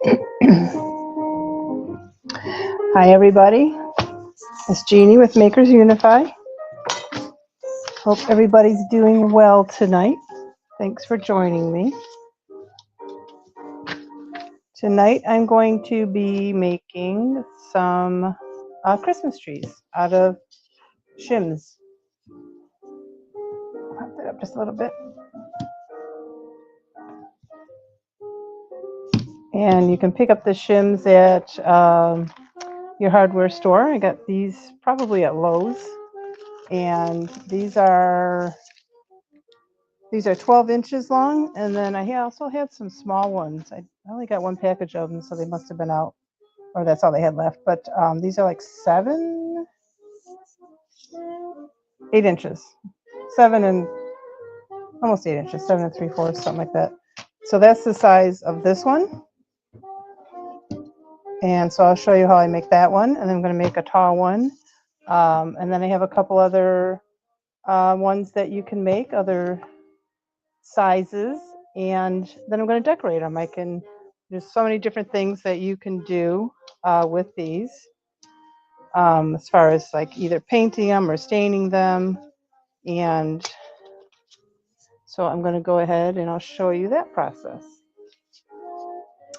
Hi everybody, it's Jeannie with Makers Unify. Hope everybody's doing well tonight. Thanks for joining me. Tonight I'm going to be making some Christmas trees out of shims. Pop that up just a little bit. And you can pick up the shims at your hardware store. I got these probably at Lowe's. And these are 12 inches long, and then I also had some small ones. I only got one package of them, so they must have been out, or that's all they had left. But these are like 8 inches, 7 and almost 8 inches, 7 3/4, something like that. So that's the size of this one. And so I'll show you how I make that one, and then I'm going to make a tall one. And then I have a couple other ones that you can make, other sizes, and then I'm going to decorate them. There's so many different things that you can do with these, as far as like either painting them or staining them. And so I'm going to go ahead and I'll show you that process.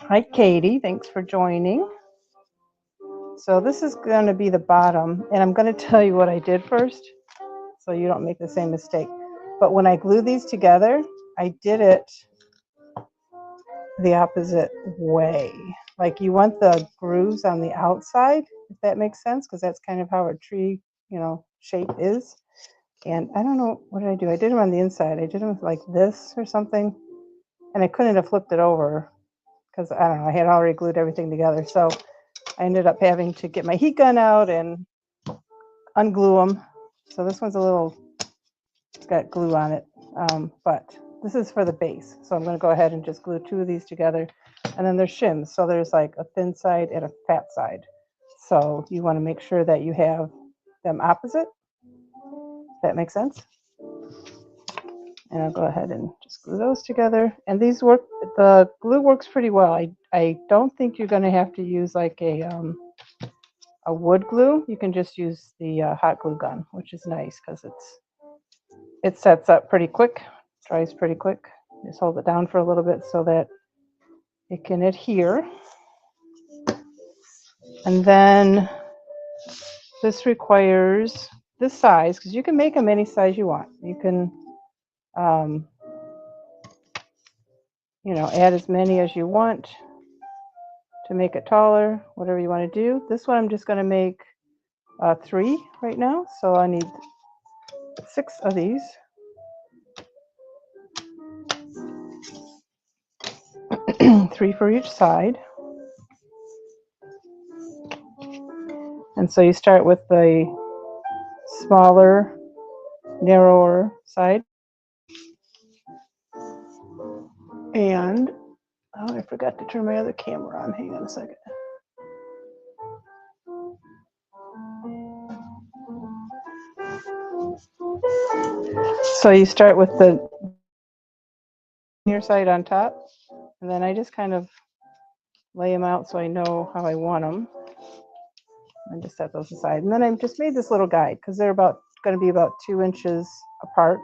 Hi Katie, thanks for joining. So this is going to be the bottom, and I'm going to tell you what I did first so you don't make the same mistake. But when I glue these together, I did it the opposite way. Like, you want the grooves on the outside, if that makes sense, because that's kind of how a tree, shape is. And I don't know, what did I do? I did them on the inside. I did them like this or something, and I couldn't have flipped it over because I don't know, I had already glued everything together. So I ended up having to get my heat gun out and unglue them. So this one's it's got glue on it, but this is for the base. So I'm going to go ahead and just glue 2 of these together. And then there's shims. So there's like a thin side and a fat side. So you want to make sure that you have them opposite. If that makes sense. And I'll go ahead and just glue those together. And these work, the glue works pretty well. I don't think you're going to have to use like a wood glue. You can just use the hot glue gun, which is nice because it sets up pretty quick, dries pretty quick. Just hold it down for a little bit so that it can adhere. And then this requires this size, because you can make them any size you want. You can add as many as you want to make it taller, whatever you want to do. This one I'm just going to make 3 right now, so I need 6 of these. Three for each side. And so you start with the smaller, narrower side. And I forgot to turn my other camera on. Hang on a second. So you start with the near side on top, and then I just kind of lay them out so I know how I want them. And just set those aside. And then I just made this little guide because they're going to be about 2 inches apart.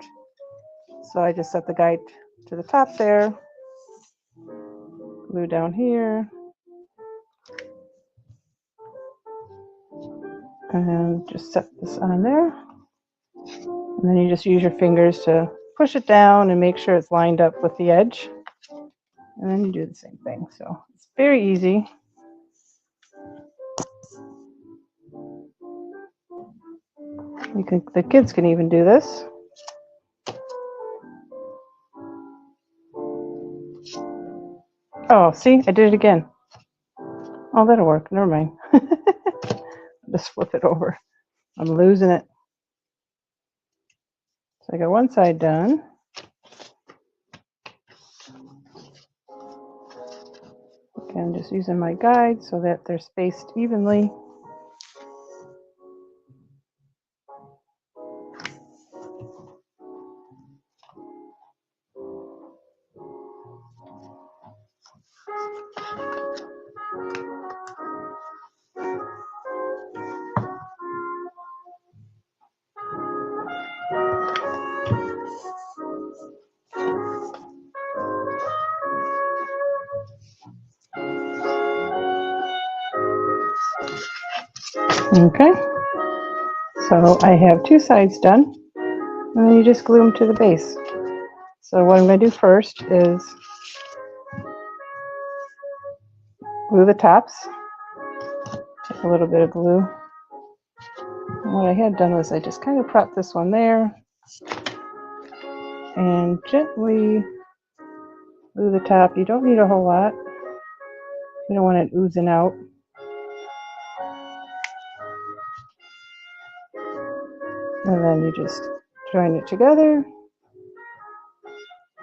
So I just set the guide to the top there, glue down here, and just set this on there. And then you just use your fingers to push it down and make sure it's lined up with the edge. And then you do the same thing. So it's very easy. The kids can even do this. Oh, see, I did it again. Oh, that'll work. Never mind. Just flip it over. I'm losing it. So I got one side done. Again, just using my guide so that they're spaced evenly. Okay, so I have 2 sides done, and then you just glue them to the base. So what I'm going to do first is glue the tops. Take a little bit of glue. And what I had done was I just kind of propped this one there and gently glue the top. You don't need a whole lot. You don't want it oozing out. And then you just join it together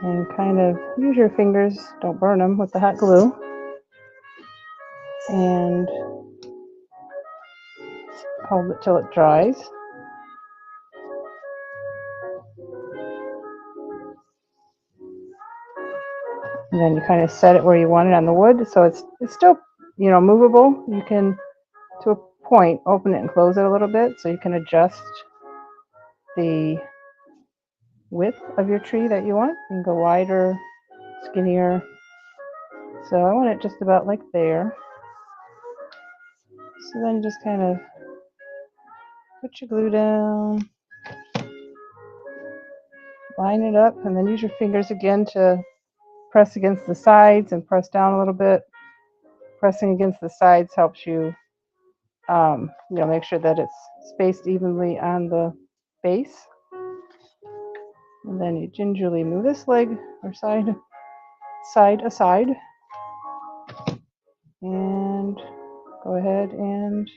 and kind of use your fingers, don't burn them with the hot glue, and hold it till it dries. And then you kind of set it where you want it on the wood, so it's still, movable. You can, to a point, open it and close it a little bit so you can adjust the width of your tree that you want. You can go wider, skinnier. So I want it just about like there. So then just kind of put your glue down, line it up, and then use your fingers again to press against the sides and press down a little bit. Pressing against the sides helps you, make sure that it's spaced evenly on the base. And then you gingerly move this leg or side aside, and go ahead and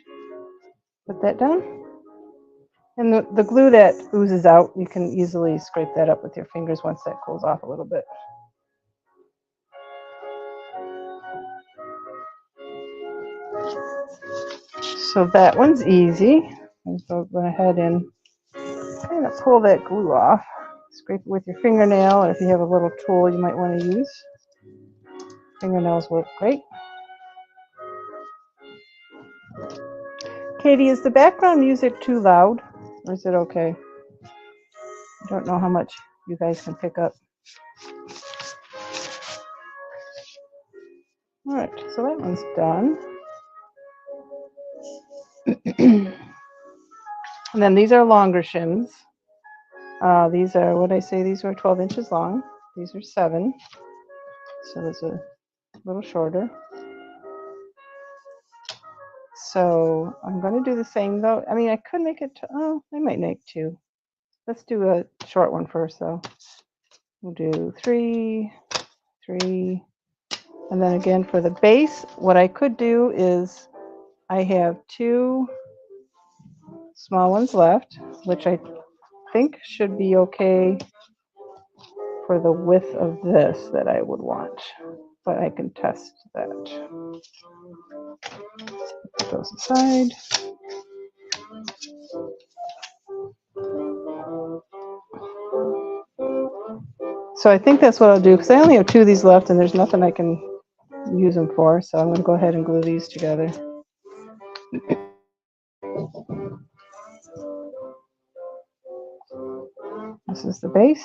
put that down. And the glue that oozes out, you can easily scrape that up with your fingers once that cools off a little bit. So that one's easy. And so go ahead and kind of pull that glue off. Scrape it with your fingernail, or if you have a little tool you might want to use. Fingernails work great. Katie, is the background music too loud, or is it okay? I don't know how much you guys can pick up. All right, so that one's done. And then these are longer shims. These are, what did I say, these were 12 inches long. These are 7, so there's a little shorter. So I'm going to do the same though. I mean, I could make it, I might make 2. Let's do a short one first though. We'll do 3, 3, and then again for the base, what I could do is I have 2 small ones left, which I think should be okay for the width of this that I would want, but I can test that. Put those aside. So I think that's what I'll do, because I only have 2 of these left and there's nothing I can use them for, so I'm going to go ahead and glue these together. This is the base.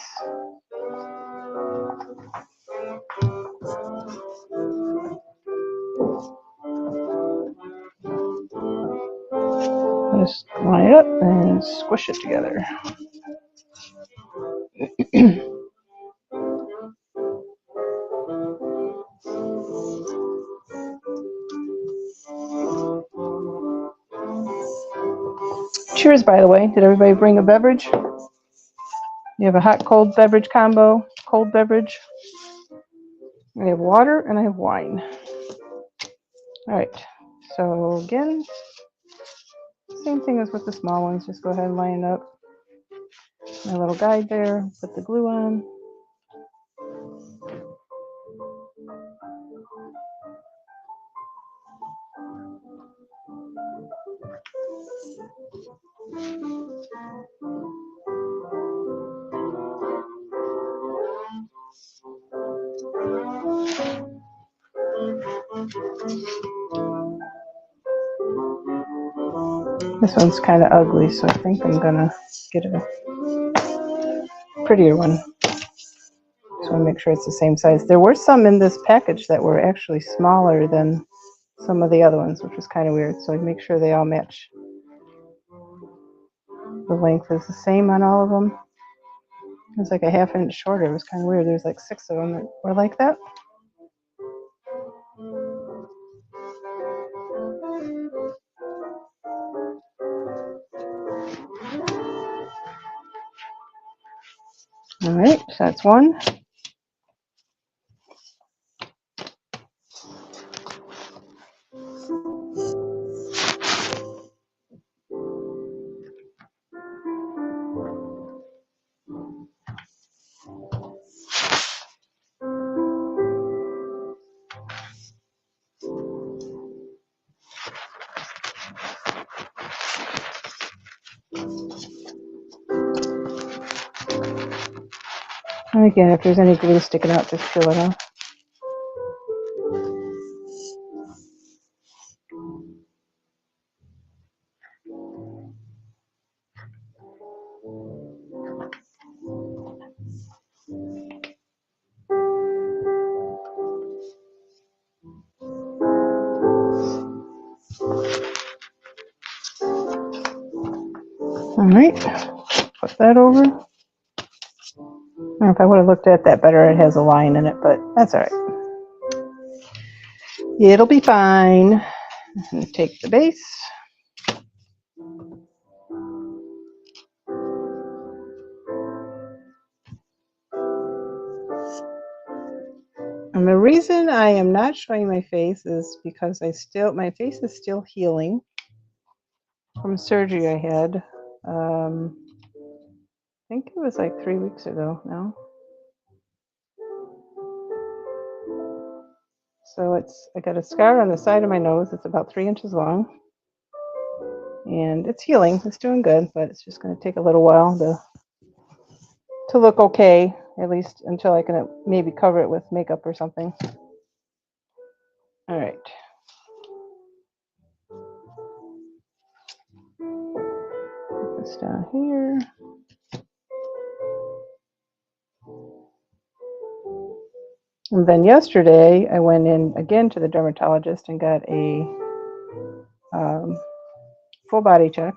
Just line it up and squish it together. Cheers, by the way. Did everybody bring a beverage? You have a hot, cold beverage combo, cold beverage. I have water and I have wine. All right, so again, same thing as with the small ones. Just go ahead and line it up. My little guide there, put the glue on. This one's kind of ugly, so I think I'm gonna get a prettier one. So I make sure it's the same size. There were some in this package that were actually smaller than some of the other ones, which was kind of weird. So I make sure they all match the length is the same on all of them. It was like a ½ inch shorter. It was kind of weird. There's like 6 of them that were like that. All right, so that's one. And again, if there's any glue sticking out, just peel it off. All right, put that over. I don't know if I would have looked at that better. It has a line in it, but that's all right. It'll be fine. And take the base. And the reason I am not showing my face is because my face is still healing from surgery I had. I think it was like 3 weeks ago now. So I got a scar on the side of my nose. It's about 3 inches long. And it's healing. It's doing good, but it's just going to take a little while to look okay, at least until I can maybe cover it with makeup or something. All right. Put this down here. And then yesterday, I went in again to the dermatologist and got a full body check.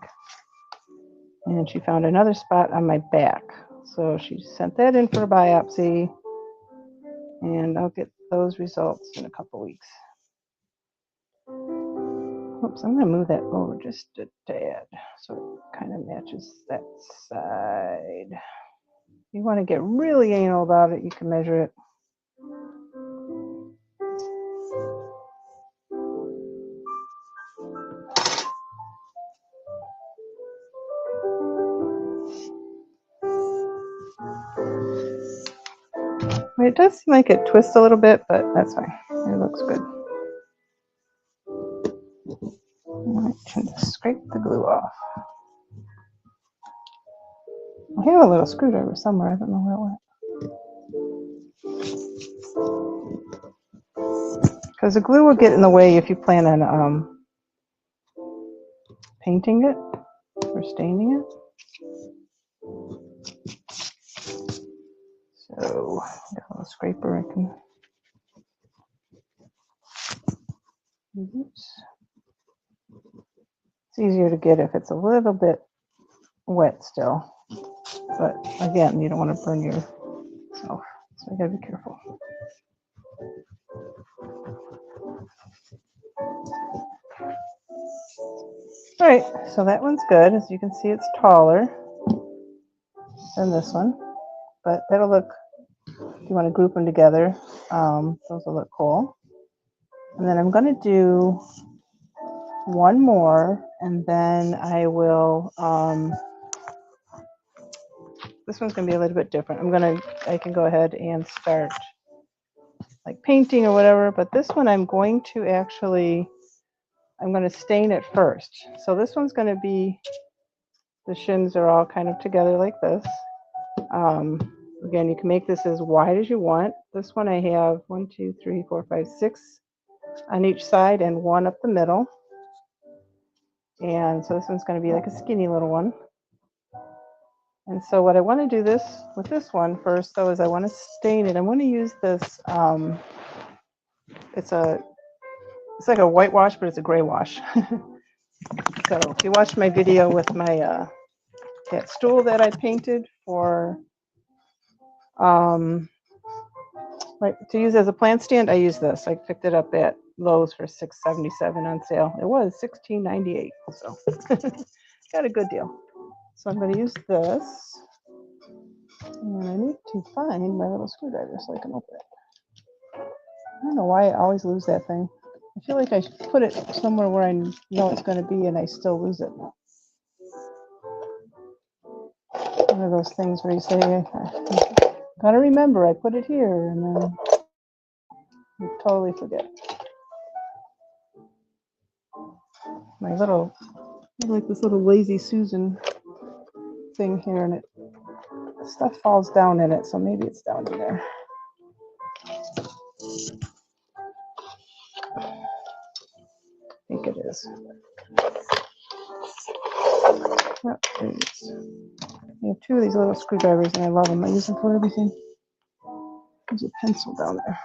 And she found another spot on my back. So she sent that in for a biopsy. And I'll get those results in a couple weeks. Oops, I'm going to move that over just a tad so it kind of matches that side. If you want to get really anal about it, you can measure it. It does seem like it twists a little bit, but that's fine. It looks good. I can scrape the glue off. I have a little screwdriver somewhere. I don't know where it went. Because the glue will get in the way if you plan on painting it or staining it. So, got a little scraper I can use. It's easier to get if it's a little bit wet still. But again, you don't want to burn yourself, so you gotta be careful. All right, so that one's good. As you can see, it's taller than this one, but that'll look, if you want to group them together, those will look cool. And then I'm going to do one more, and then I will, this one's going to be a little bit different. I can go ahead and start like painting or whatever, but this one I'm going to stain it first. So this one's going to be, the shins are all kind of together like this. Again, you can make this as wide as you want. This one I have 1, 2, 3, 4, 5, 6 on each side and 1 up the middle. And so this one's going to be like a skinny little one. And so what I want to do with this one first, though, is I want to stain it. I want to use this, it's like a whitewash, but it's a gray wash. So if you watched my video with my that stool that I painted for like to use as a plant stand. I use this. I picked it up at Lowe's for $6.77 on sale. It was $16.98, so got a good deal. So I'm going to use this, and I need to find my little screwdriver so I can open it. I don't know why I always lose that thing. I feel like I put it somewhere where I know it's going to be, and I still lose it. One of those things where you say, gotta remember, I put it here, and then you totally forget. My little, I like this little lazy Susan thing here, and stuff falls down in it, so maybe it's down in there. I think it is. Oh, there it is. I have two of these little screwdrivers, and I love them. I use them for everything. There's a pencil down there.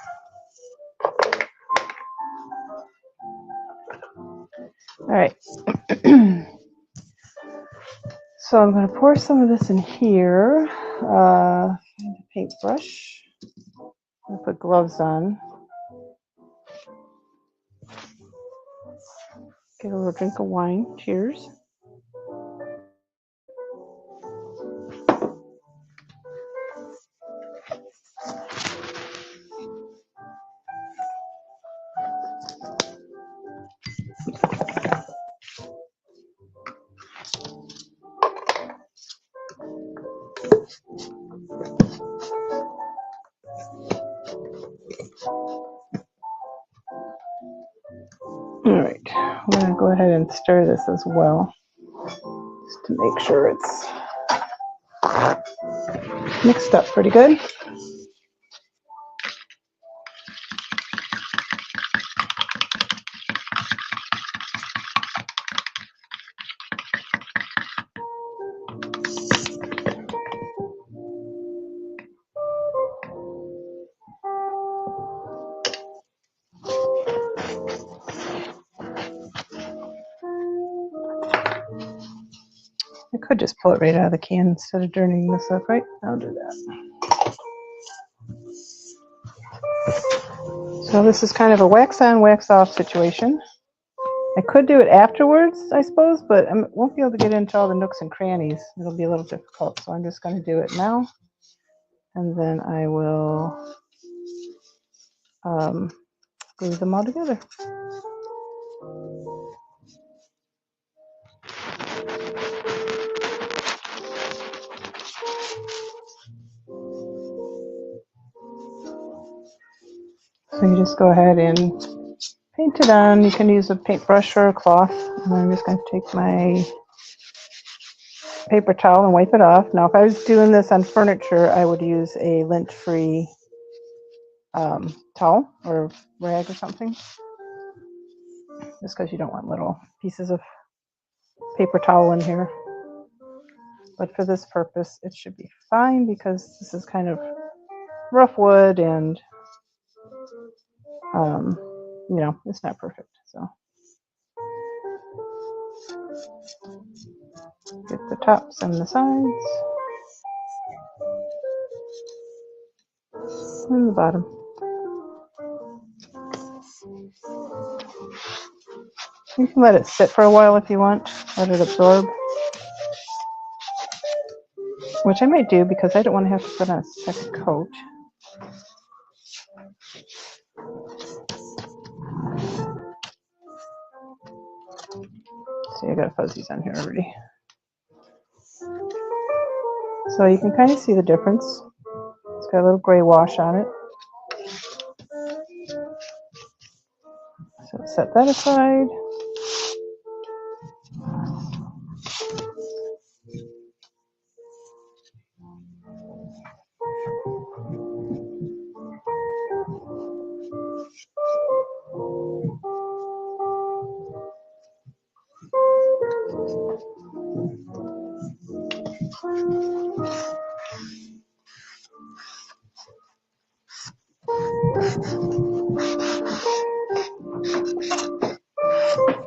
All right. So I'm going to pour some of this in here. Paintbrush. I'm going to put gloves on. Get a little drink of wine. Cheers. All right, I'm going to go ahead and stir this as well, just to make sure it's mixed up pretty good. I could just pull it right out of the can instead of dirtying this up, right? I'll do that. So this is kind of a wax on, wax off situation. I could do it afterwards, I suppose, but I won't be able to get into all the nooks and crannies. It'll be a little difficult, so I'm just going to do it now. And then I will glue them all together. So you just go ahead and paint it on. You can use a paintbrush or a cloth. And I'm just going to take my paper towel and wipe it off. Now, if I was doing this on furniture, I would use a lint-free towel or rag or something. Just because you don't want little pieces of paper towel in here. But for this purpose, it should be fine because this is kind of rough wood and, you know, it's not perfect. So get the tops and the sides and the bottom. You can let it sit for a while if you want, let it absorb. Which I might do because I don't want to have to put on a second coat. See, I got fuzzies on here already. So you can kind of see the difference. It's got a little gray wash on it. So set that aside.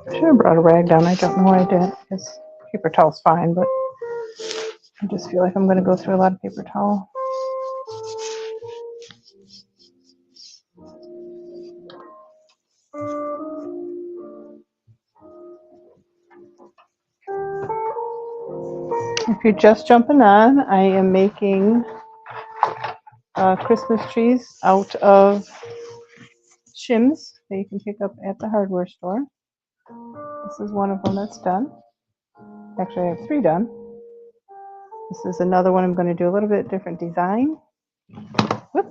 I should have brought a rag down. I don't know why I did. This paper towel's fine, but I just feel like I'm going to go through a lot of paper towel. If you're just jumping on, I am making Christmas trees out of shims that you can pick up at the hardware store. This is one of them that's done. Actually, I have 3 done. This is another one I'm going to do a little bit different design. Whoop.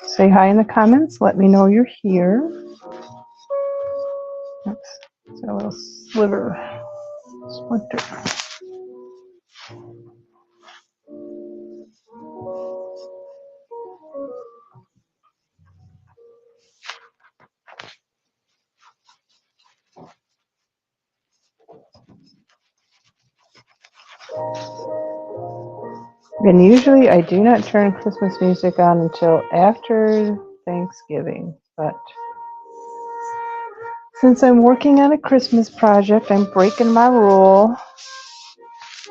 Say hi in the comments. Let me know you're here. Oops, it's a little sliver. Splinter. And usually I do not turn Christmas music on until after Thanksgiving, but since I'm working on a Christmas project, I'm breaking my rule.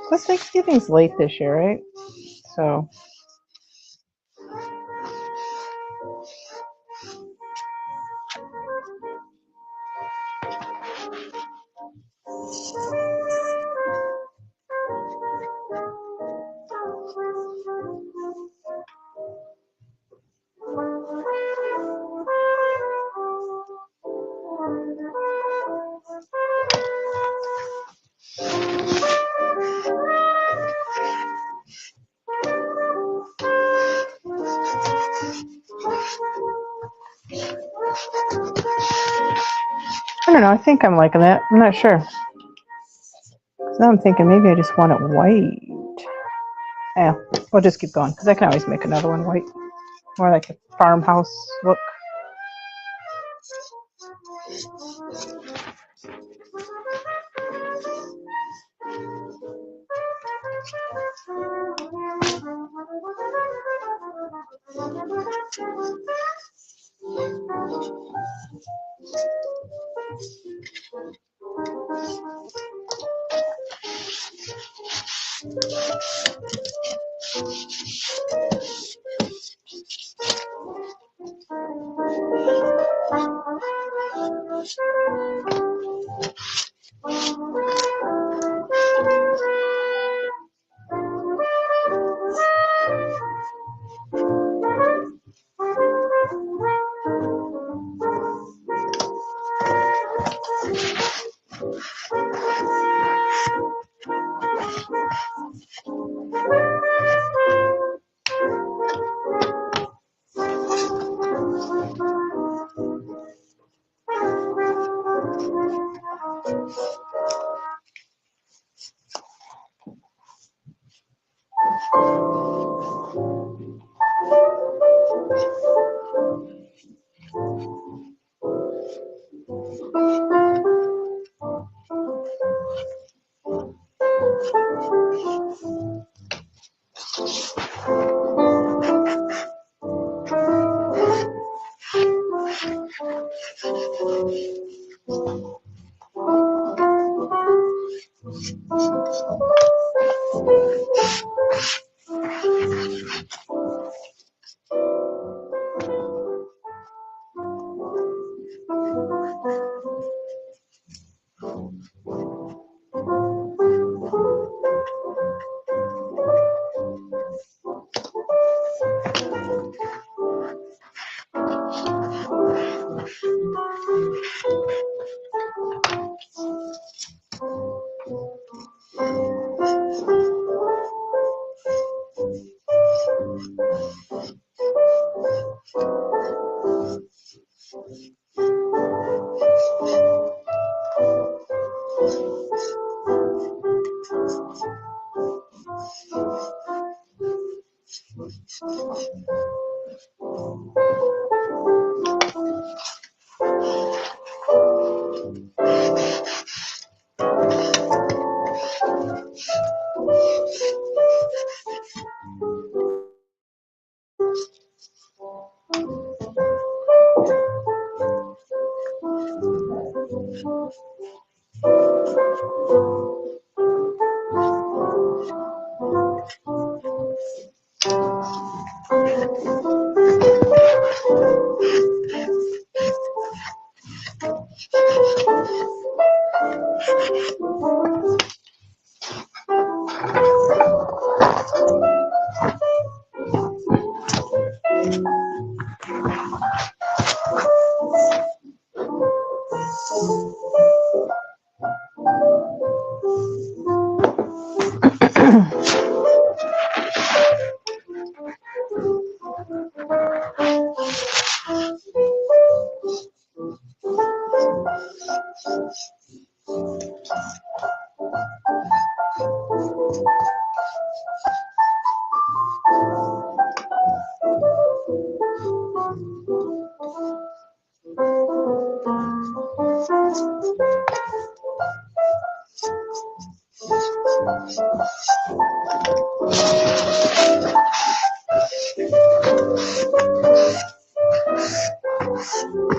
Plus Thanksgiving's late this year, right? So I don't know, I think I'm liking that. I'm not sure. Now I'm thinking maybe I just want it white. Yeah, we'll just keep going because I can always make another one white. More like a farmhouse look.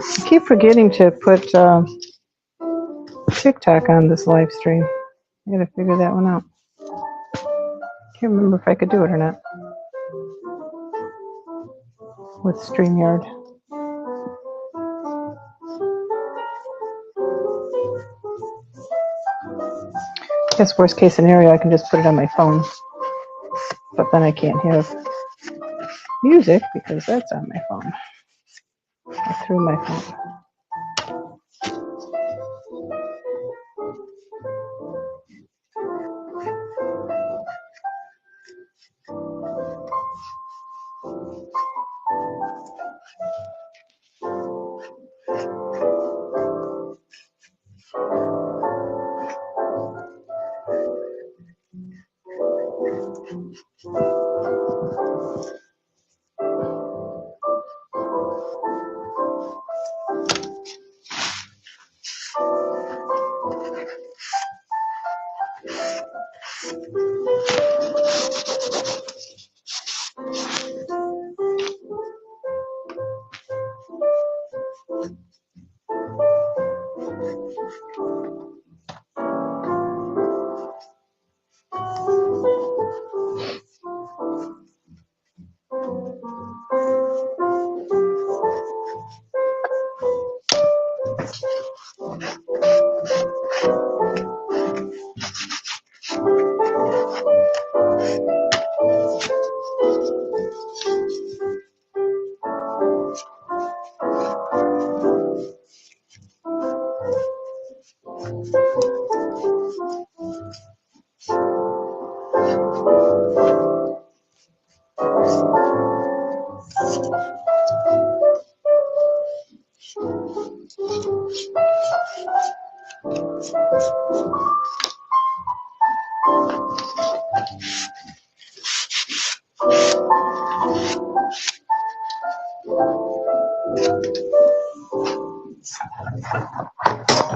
I keep forgetting to put TikTok on this live stream. I gotta figure that one out. Can't remember if I could do it or not with StreamYard. I guess worst case scenario, I can just put it on my phone, but then I can't have music because that's on my phone, or through my phone.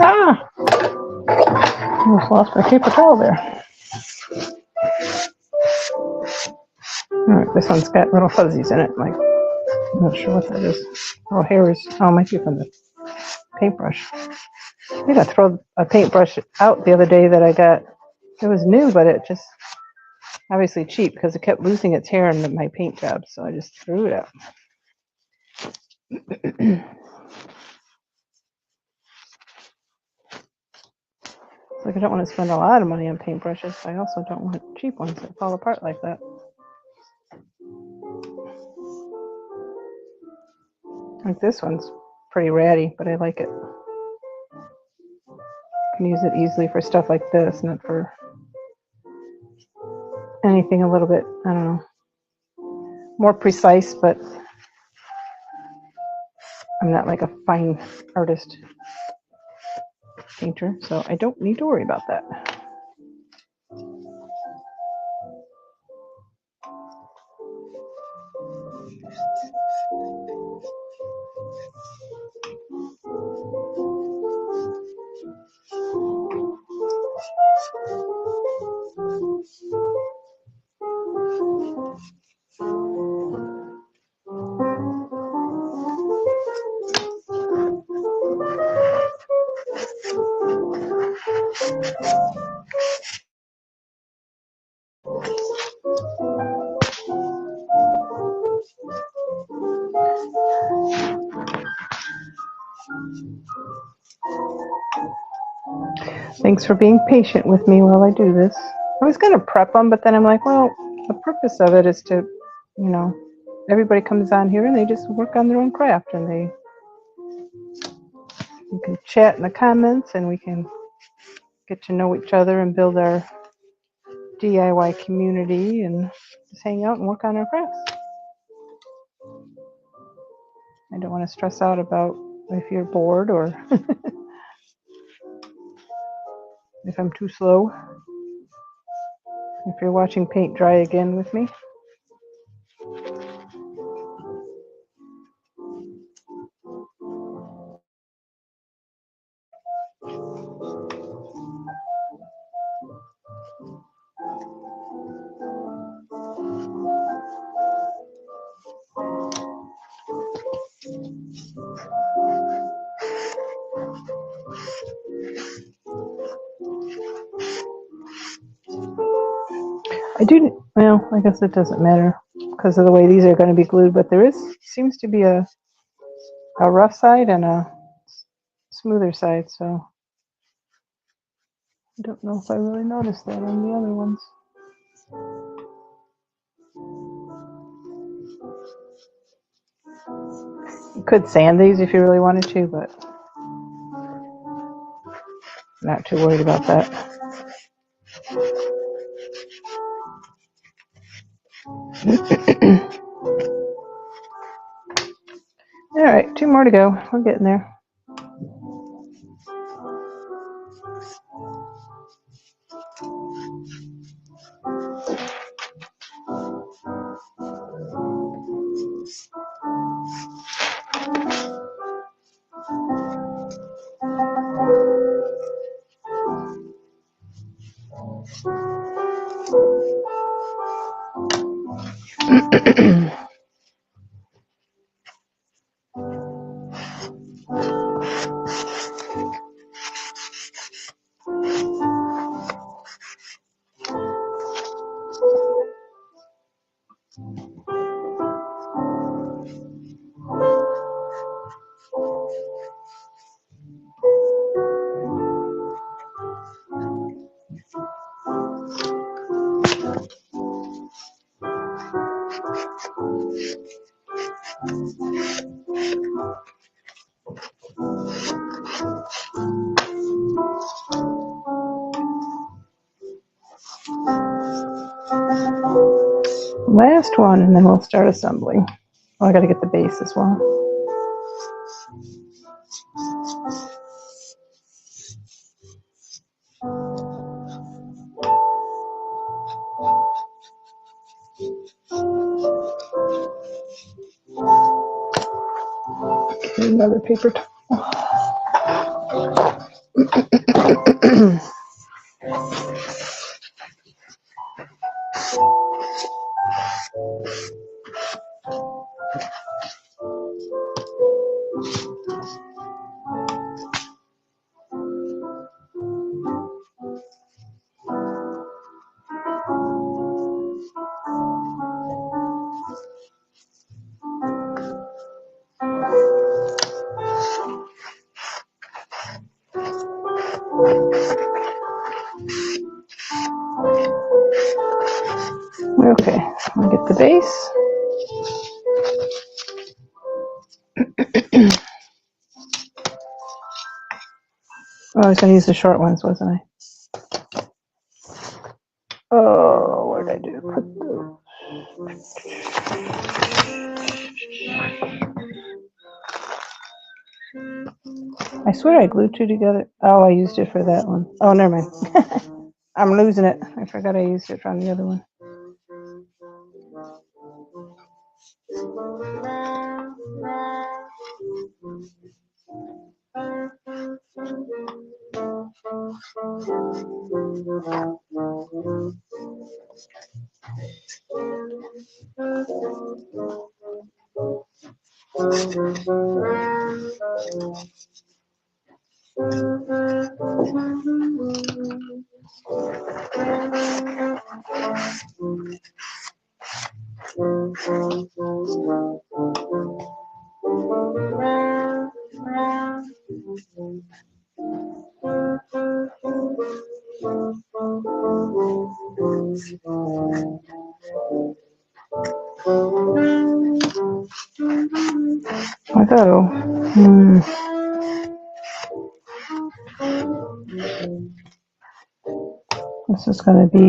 Ah! I almost lost my paper towel there. All right, this one's got little fuzzies in it. Like, I'm not sure what that is. Little hairs. Oh, it might be from the paintbrush. I think I threw a paintbrush out the other day that I got. It was new, but it just obviously cheap because it kept losing its hair in my paint job, so I just threw it out. Like, I don't want to spend a lot of money on paintbrushes. I also don't want cheap ones that fall apart like that. Like this one's pretty ratty, but I like it. I can use it easily for stuff like this, not for anything a little bit, I don't know, more precise, but I'm not like a fine artist painter, so I don't need to worry about that. Thanks for being patient with me while I do this. I was going to prep them, but then I'm like, well, the purpose of it is to, you know, everybody comes on here and they just work on their own craft, and you can chat in the comments and we can get to know each other and build our DIY community and just hang out and work on our crafts. I don't want to stress out about if you're bored or if I'm too slow. If you're watching paint dry again with me. Well, I guess it doesn't matter because of the way these are going to be glued, but there seems to be a rough side and a smoother side, so I don't know if I really noticed that on the other ones. You could sand these if you really wanted to, but not too worried about that. All right, 2 more to go. We're getting there. Last one, and then we'll start assembling. Oh, I got to get the base as well. Okay, another paper towel. Okay, I'll get the base. Oh, I was going to use the short ones, wasn't I? Oh, what did I do? Put the... I swear I glued 2 together. Oh, I used it for that one. Oh, never mind. I'm losing it. I forgot I used it from the other one. Although, this is going to be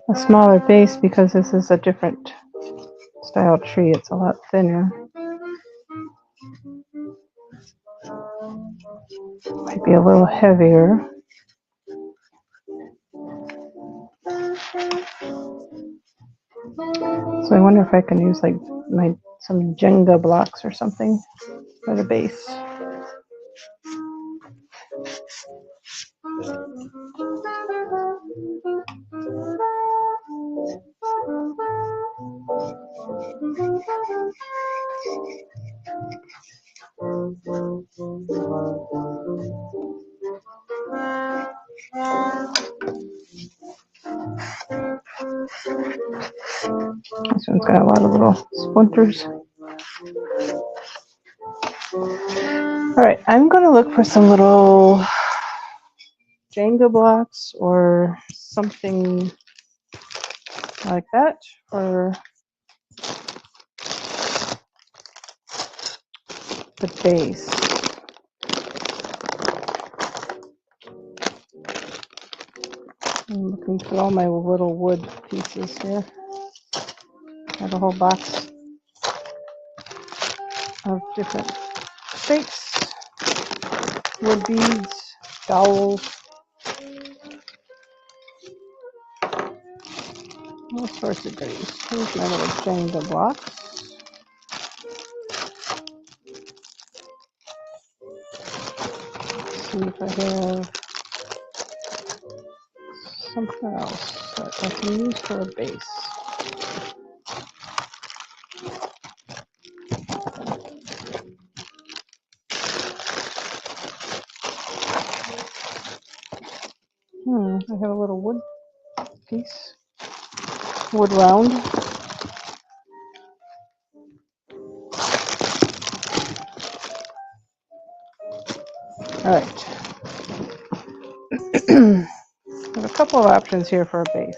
a smaller base because this is a different style tree. It's a lot thinner. Might be a little heavier. So I wonder if I can use like some Jenga blocks or something for the base. This one's got a lot of little splinters. All right, I'm going to look for some little Jenga blocks or something like that for the base. I'm looking through all my little wood pieces here. I have a whole box of different shapes, wood beads, dowels, all sorts of goodies. Here's my little Jenga blocks. Let's see if I have something else that I can use for a base. I have a little wood piece, wood round. All right. I have a couple of options here for a base.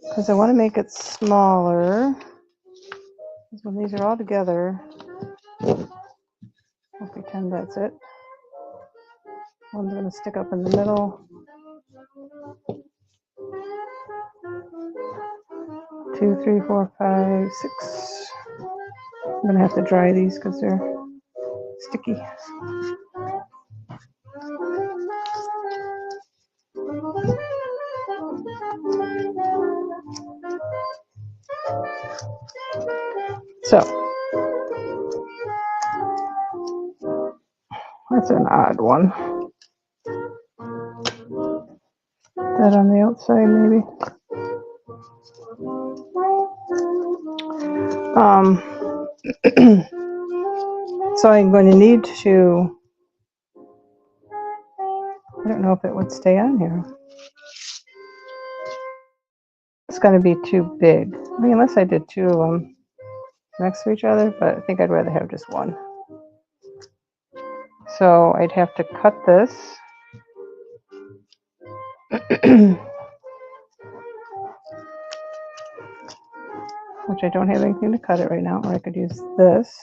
Because I want to make it smaller. Because when these are all together, I'll pretend that's it. One's going to stick up in the middle. 2, 3, 4, 5, 6. I'm going to have to dry these because they're sticky. So, that's an odd one. That on the outside, maybe. So I'm going to need to, I don't know if it would stay on here. It's going to be too big. I mean, unless I did 2 of them next to each other, but I think I'd rather have just one. So I'd have to cut this. Which I don't have anything to cut it right now, or I could use this.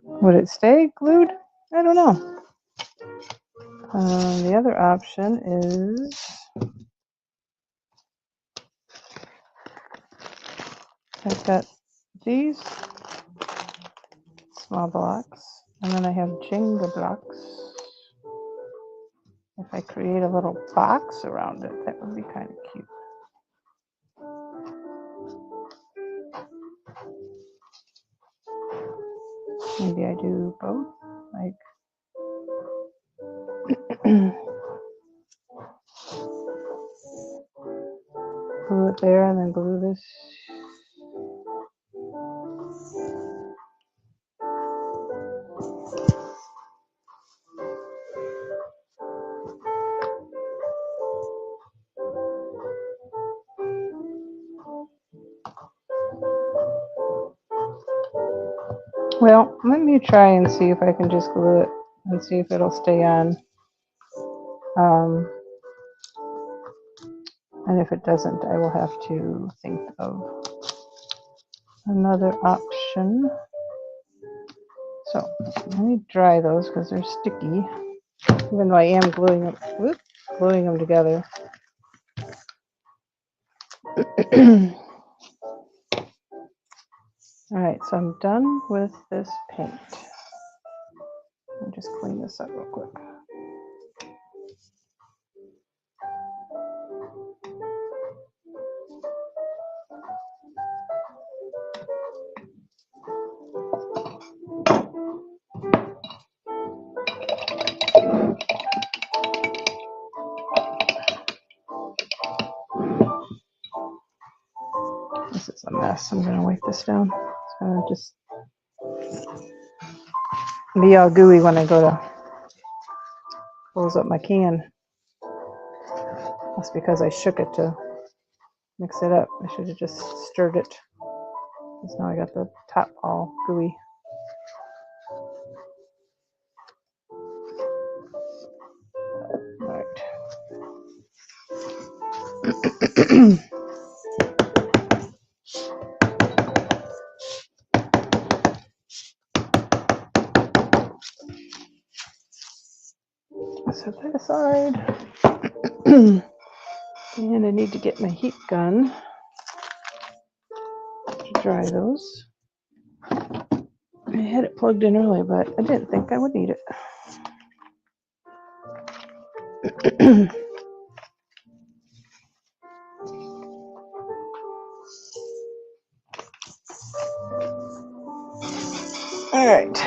Would it stay glued? I don't know. The other option is I've got these small blocks, and then I have Jenga blocks. If I create a little box around it, that would be kind of cute. Maybe I do both, like glue it there and then glue this. Well, let me try and see if I can just glue it and see if it'll stay on. And if it doesn't, I will have to think of another option. So let me dry those because they're sticky, even though I am gluing them together. All right, so I'm done with this paint. Let me just clean this up real quick. This is a mess. I'm going to wipe this down. It's going to just be all gooey when I go to close up my can. That's because I shook it to mix it up. I should have just stirred it. Because now I got the top all gooey. All right. Set that aside. And I need to get my heat gun to dry those. I had it plugged in earlier, but I didn't think I would need it. All right.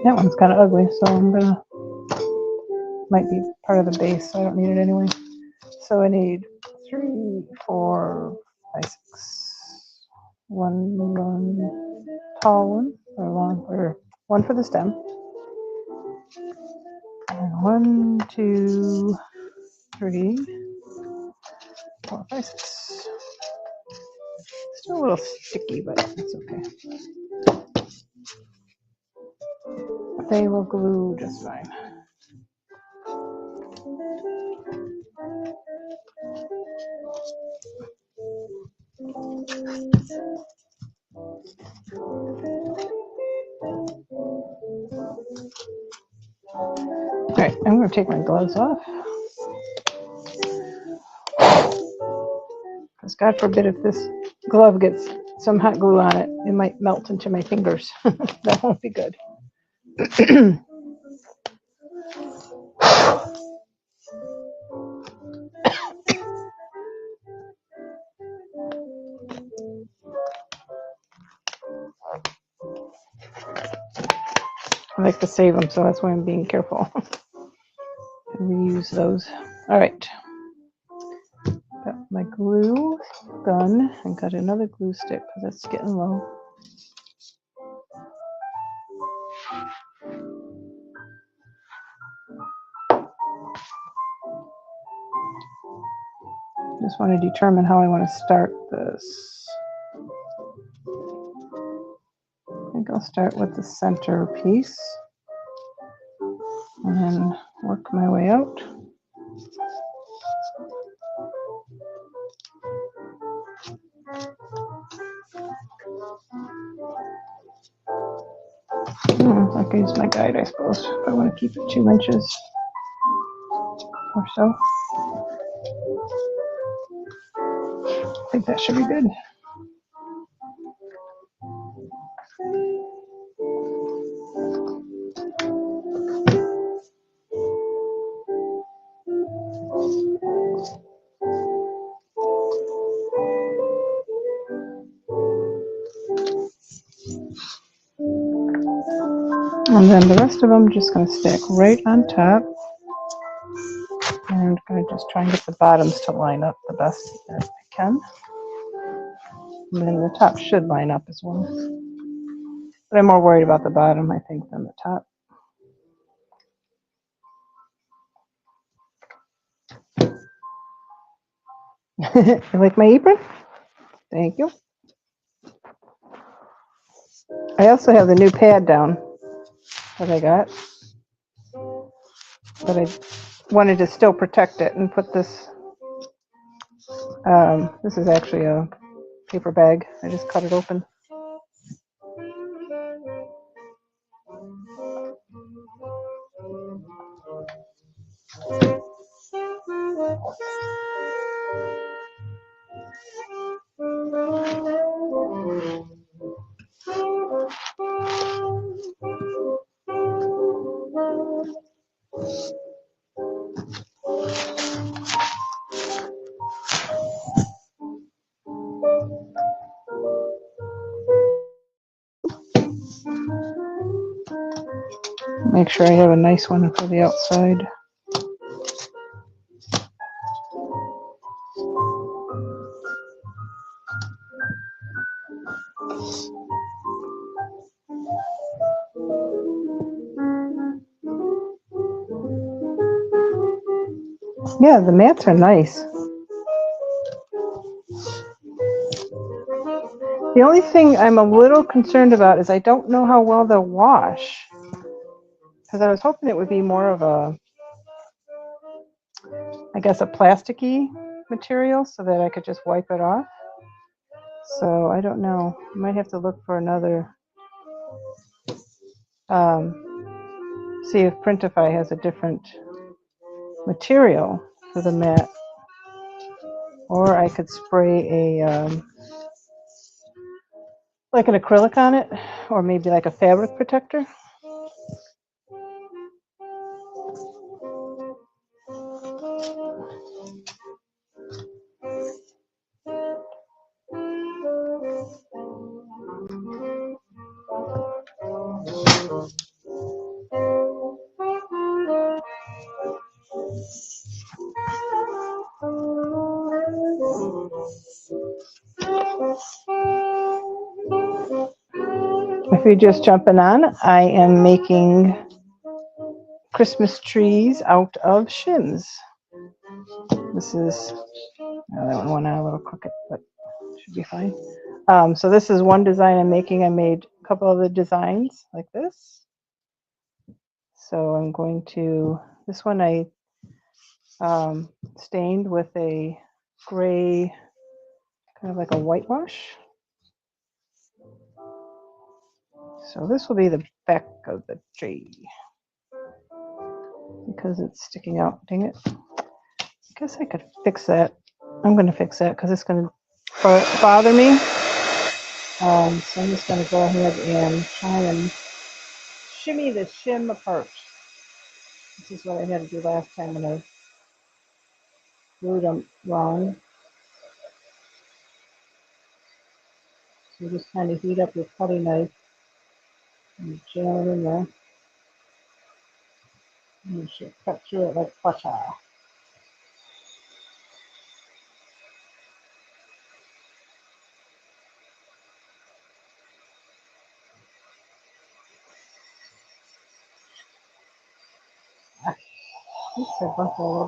That one's kind of ugly, so I'm gonna, might be part of the base, so I don't need it anyway. So I need 3, 4, 5, 6. One tall one, or long, or one for the stem. And 1, 2, 3, 4, 5, 6. Still a little sticky, but it's okay. They will glue just fine. All right, I'm going to take my gloves off. Because God forbid if this glove gets some hot glue on it, it might melt into my fingers. That won't be good. I like to save them, so that's why I'm being careful. Reuse those. All right. Got my glue gun and got another glue stick because it's getting low. Just want to determine how I want to start this. I think I'll start with the center piece and then work my way out. I can use my guide, I suppose, if I want to keep it 2 inches or so. I think that should be good. And then the rest of them just going to stack right on top. And I'm going to just try and get the bottoms to line up the best that I can. And then the top should line up as well. But I'm more worried about the bottom, I think, than the top. You like my apron? Thank you. I also have the new pad down that I got. But I wanted to still protect it and put this. This is actually a paper bag. I just cut it open. Make sure I have a nice one for the outside. Yeah, the mats are nice. The only thing I'm a little concerned about is I don't know how well they'll wash. Because I was hoping it would be more of a, I guess, a plasticky material so that I could just wipe it off. So I don't know. I might have to look for another, see if Printify has a different material for the mat. Or I could spray a, like an acrylic on it, or maybe like a fabric protector. If you're just jumping on, I am making Christmas trees out of shims. This is, oh, that one went out a little crooked, but should be fine. So this is one design I'm making. I made a couple of the designs like this. So I'm going to, this one I stained with a gray, kind of like a whitewash. So this will be the back of the tree because it's sticking out. Dang it. I guess I could fix that. I'm going to fix that because it's going to bother me. So I'm just going to go ahead and try and shimmy the shim apart. This is what I had to do last time when I glued them wrong. So just kind of heat up your cutting knife and jam it in there. And you should cut through it like butter. Oops, I bumped a little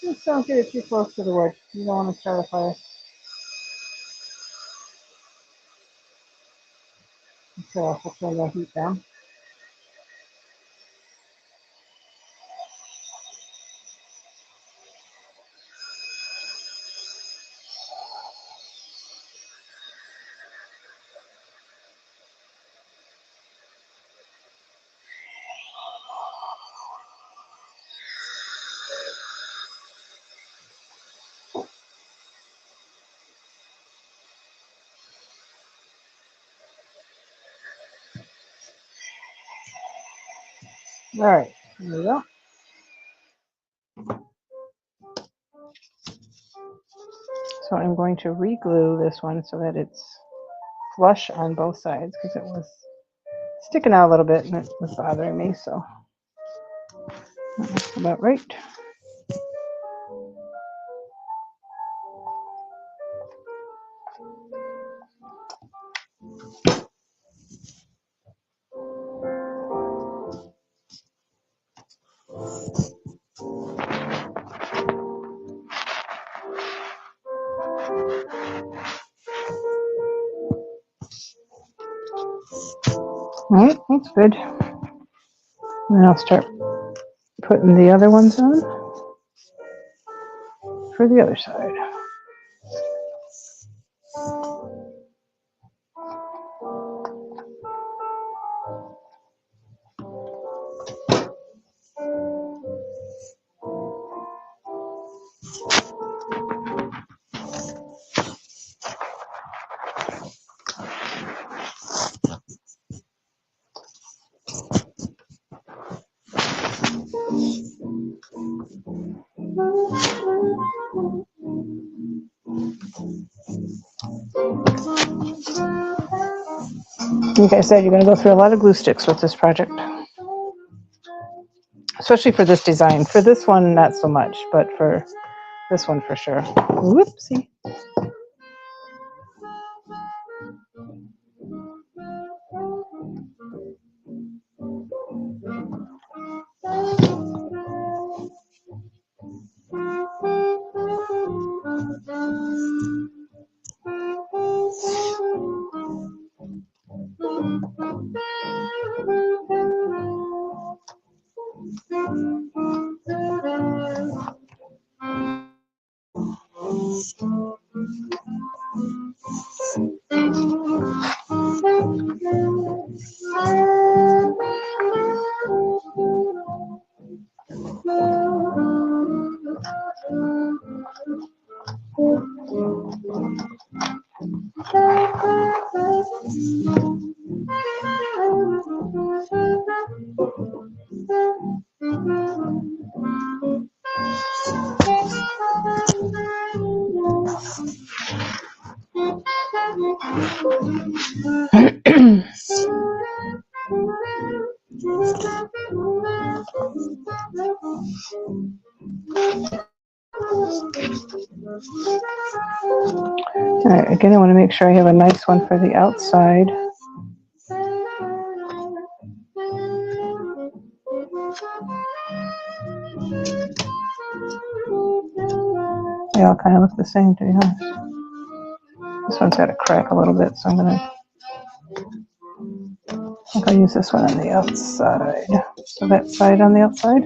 bit. Just don't get it too close to the wood. You don't want to start a fire. So I'll turn the heat down. All right, there we go. So I'm going to re-glue this one so that it's flush on both sides because it was sticking out a little bit and it was bothering me. So that's about right. All right, that's good. And then I'll start putting the other ones on for the other side. Like I said, you're going to go through a lot of glue sticks with this project, especially for this design. For this one, not so much, but for this one for sure. Whoopsie. All right, again, I want to make sure I have a nice one for the outside. They all kind of look the same, to be honest. This one's got to crack a little bit, so I think I'll use this one on the outside. So that side on the outside.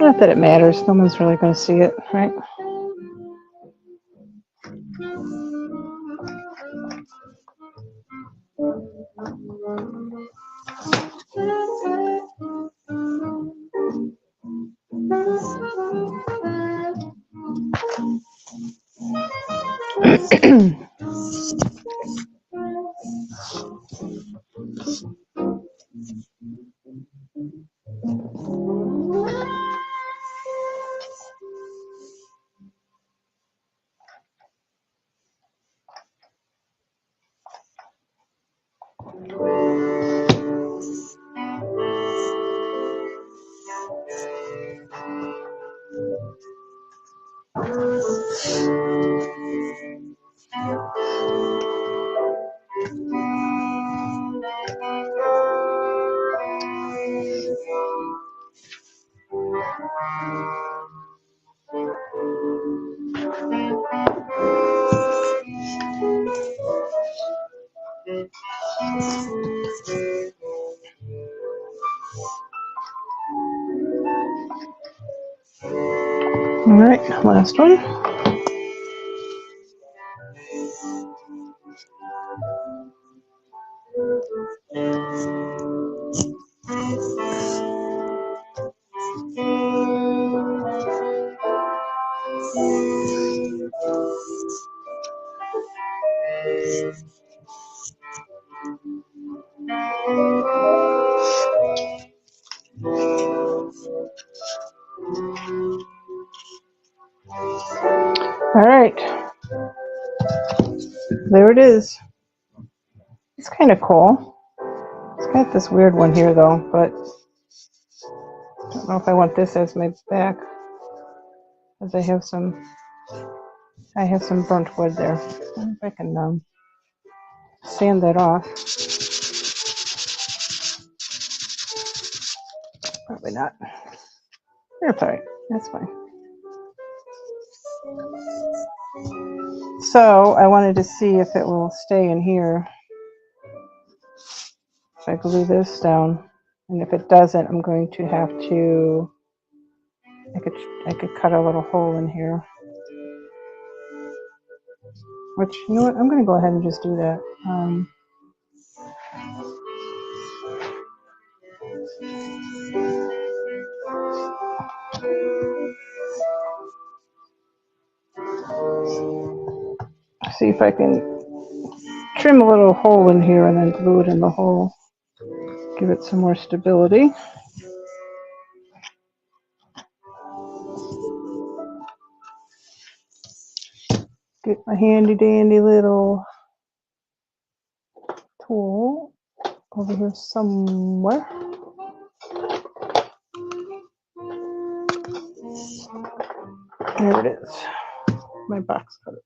Not that it matters. No one's really going to see it, right? All right, last one. All right, there it is. It's kind of cool. It's got this weird one here though, but I don't know if I want this as my back, because I have some burnt wood there. I wonder if I can sand that off. Probably not. That's all right. That's fine. So I wanted to see if it will stay in here. If I glue this down, and if it doesn't, I'm going to have to. I could cut a little hole in here. Which, you know what? I'm going to go ahead and just do that. See if I can trim a little hole in here and then glue it in the hole. Give it some more stability. Get my handy dandy little tool over here somewhere. There it is. My box cutter.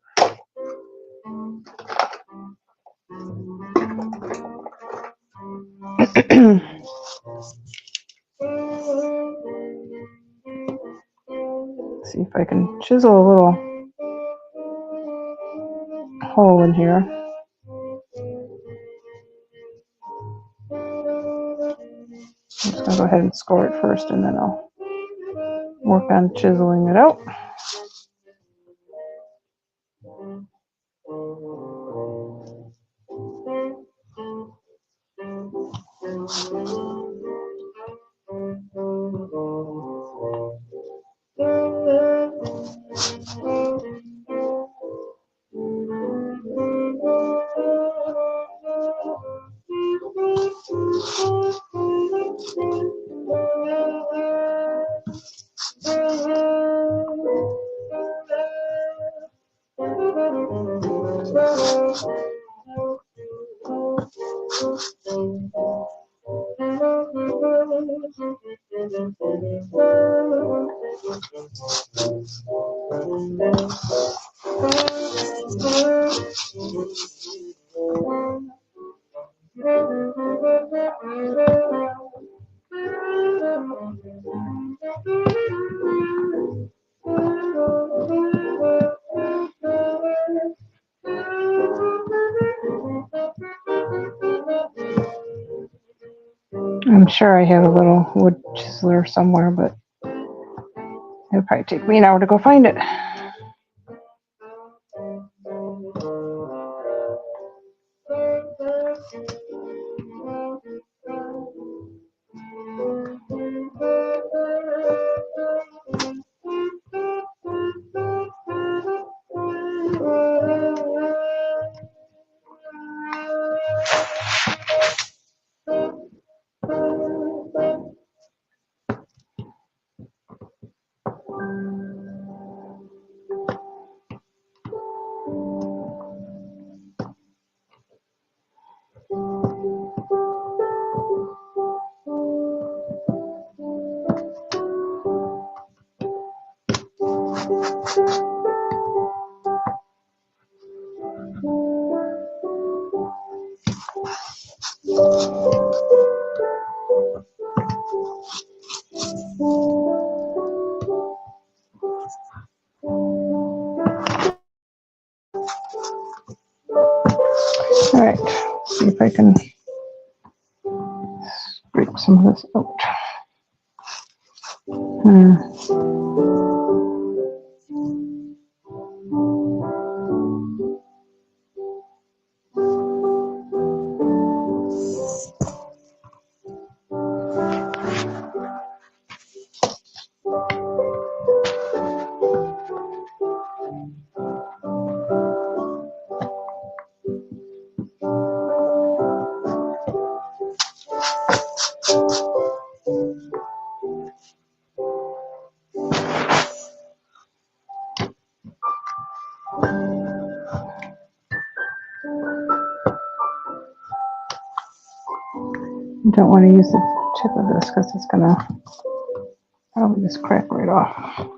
See if I can chisel a little hole in here. I'm just going to go ahead and score it first, and then I'll work on chiseling it out. I'm sure I have a little wood chiseler somewhere, but it'll probably take me an hour to go find it. All right, see if I can scrape some of this out. I don't want to use the tip of this because it's going to probably just crack right off.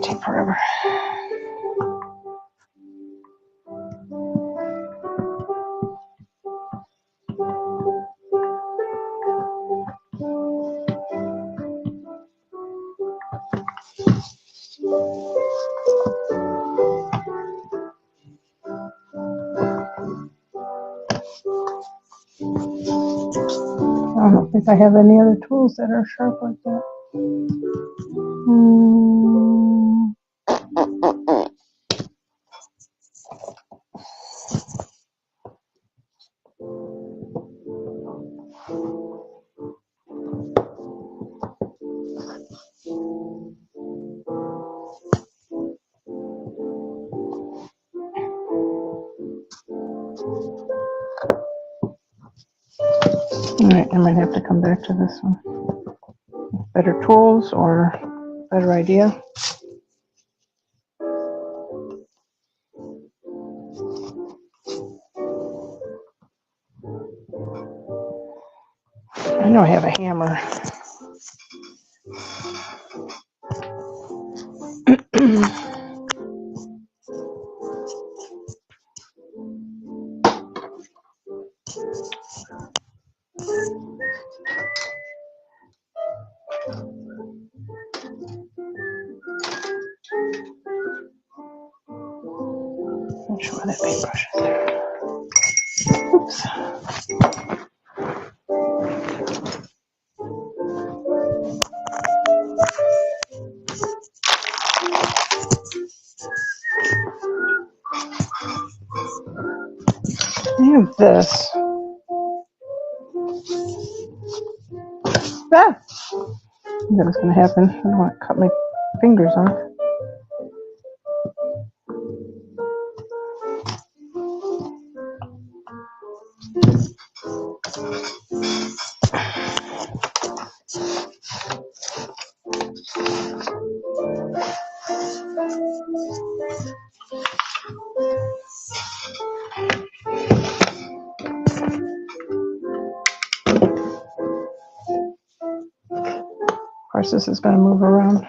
Take forever. I don't think I have any other tools that are sharp like that. All right, I might have to come back to this one. Better tools or better idea. I know I have a hammer. Not sure where that paintbrush is there. Oops. I have this. Ah! That was going to happen. I don't want to cut my fingers off. Of course, this is going to move around.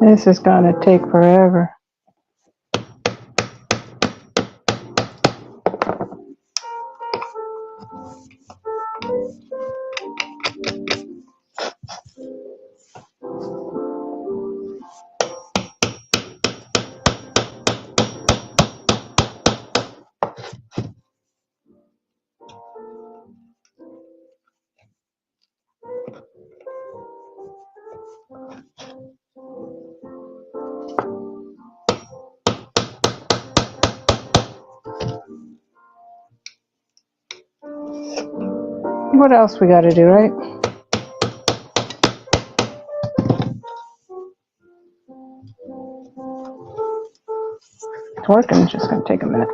This is gonna take forever. What else we gotta do, right? It's working, it's just gonna take a minute.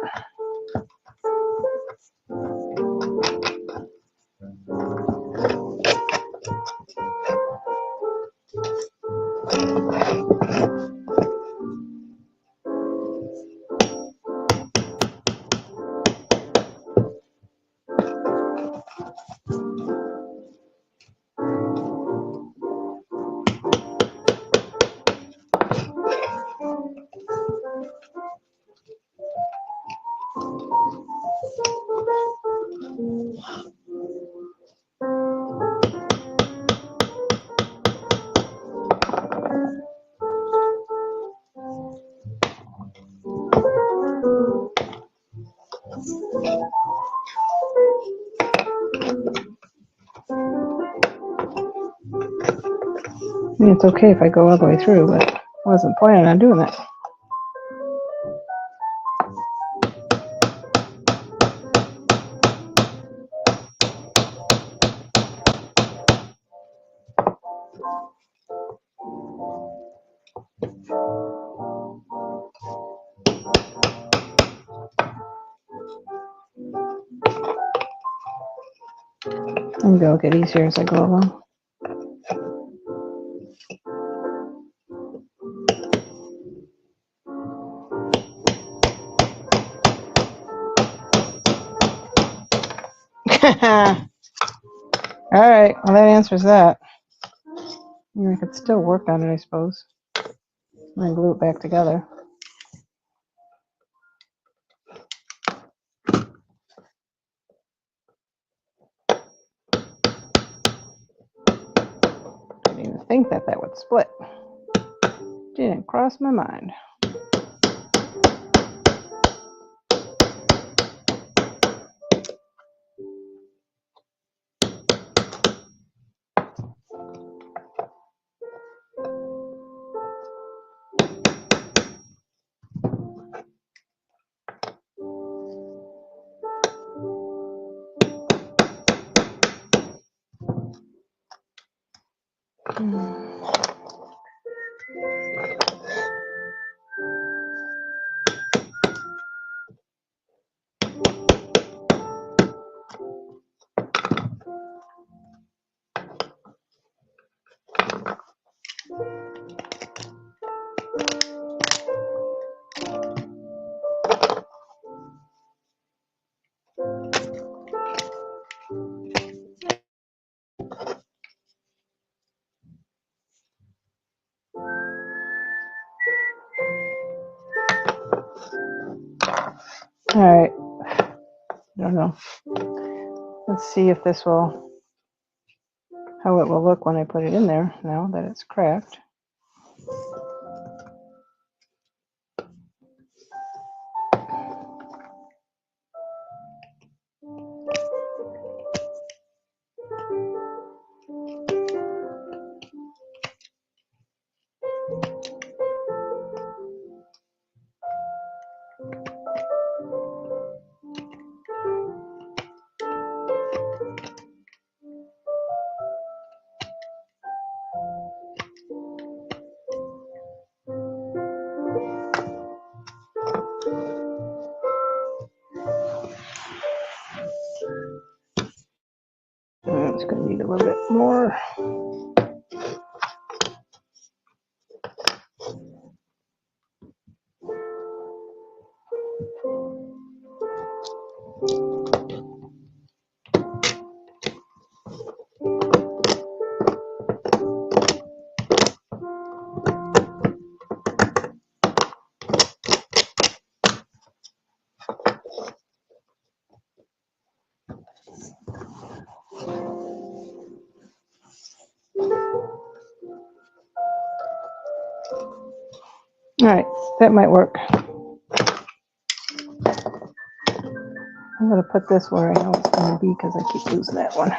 I mean, it's okay if I go all the way through, but I wasn't planning on doing that. Maybe it'll get easier as I go along. All right, well that answers that. I could still work on it, I suppose. And then glue it back together. Didn't even think that that would split. Didn't cross my mind. All right, I don't know. Let's see if this will, how it will look when I put it in there now that it's cracked. It's going to need a little bit more. All right, that might work. I'm going to put this where I know it's going to be because I keep losing that one.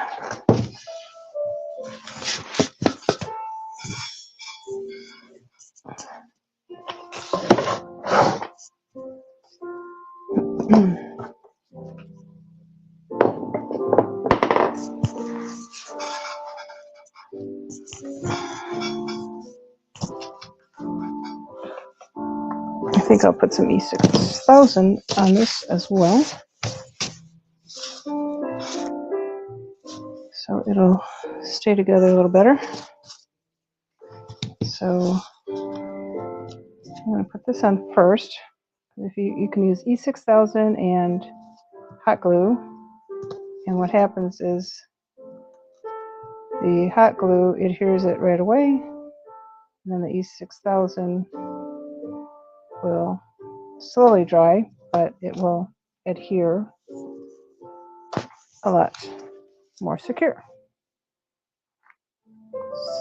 I think I'll put some E6000 on this as well. So it'll stay together a little better. So I'm going to put this on first. If you can use E6000 and hot glue, and what happens is the hot glue adheres it right away, and then the E6000 will slowly dry, but it will adhere a lot more secure.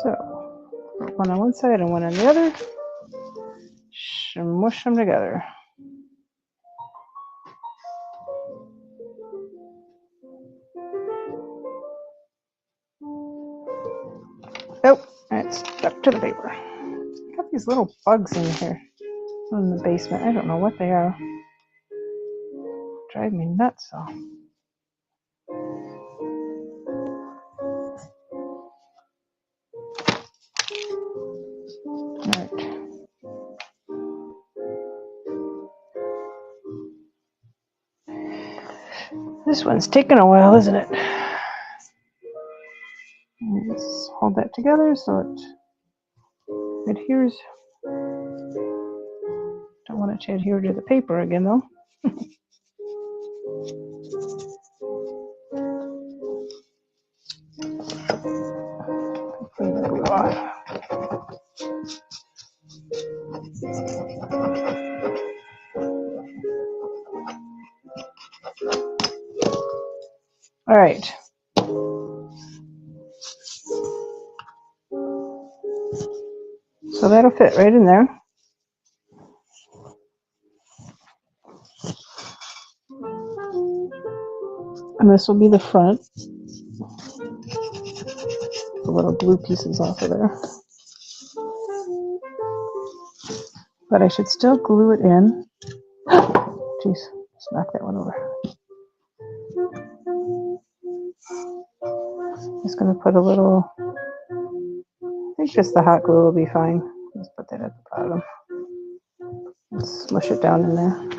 So one on one side and one on the other, smush them together. Oh, it's stuck to the paper. Got these little bugs in here in the basement. I don't know what they are. Drive me nuts though. All right. This one's taking a while, isn't it? Let's hold that together so it adheres. Don't want it to adhere to the paper again though. Clean the glue off. All right. So that'll fit right in there. And this will be the front. The little glue pieces off of there. But I should still glue it in. Jeez, just knock that one over. Just going to put a little, I think just the hot glue will be fine. Let's put that at the bottom. Let's smush it down in there.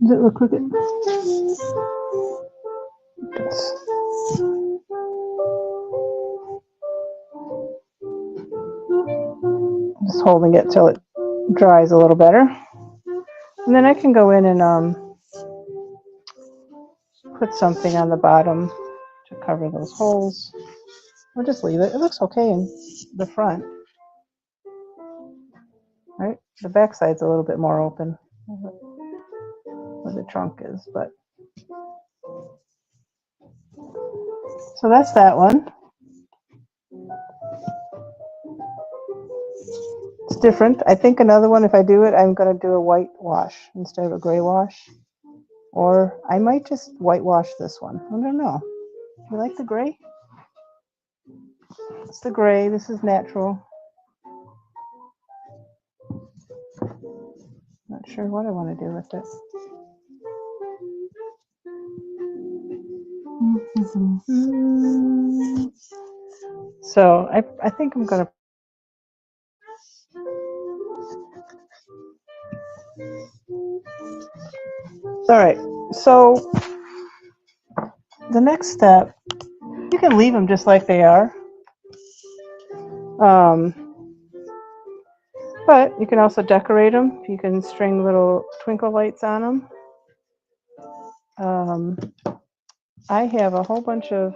Does it look crooked? It does. Just holding it till it dries a little better. And then I can go in and put something on the bottom to cover those holes. Or just leave it. It looks okay in the front. Right? The back side's a little bit more open where the trunk is, but so that's that one. It's different. I think another one, if I do it, I'm going to do a white wash instead of a gray wash. Or I might just whitewash this one. I don't know. Do you like the gray? It's the gray. This is natural. Not sure what I want to do with it. So I think I'm going to. All right. So the next step, you can leave them just like they are. But you can also decorate them. You can string little twinkle lights on them. I have a whole bunch of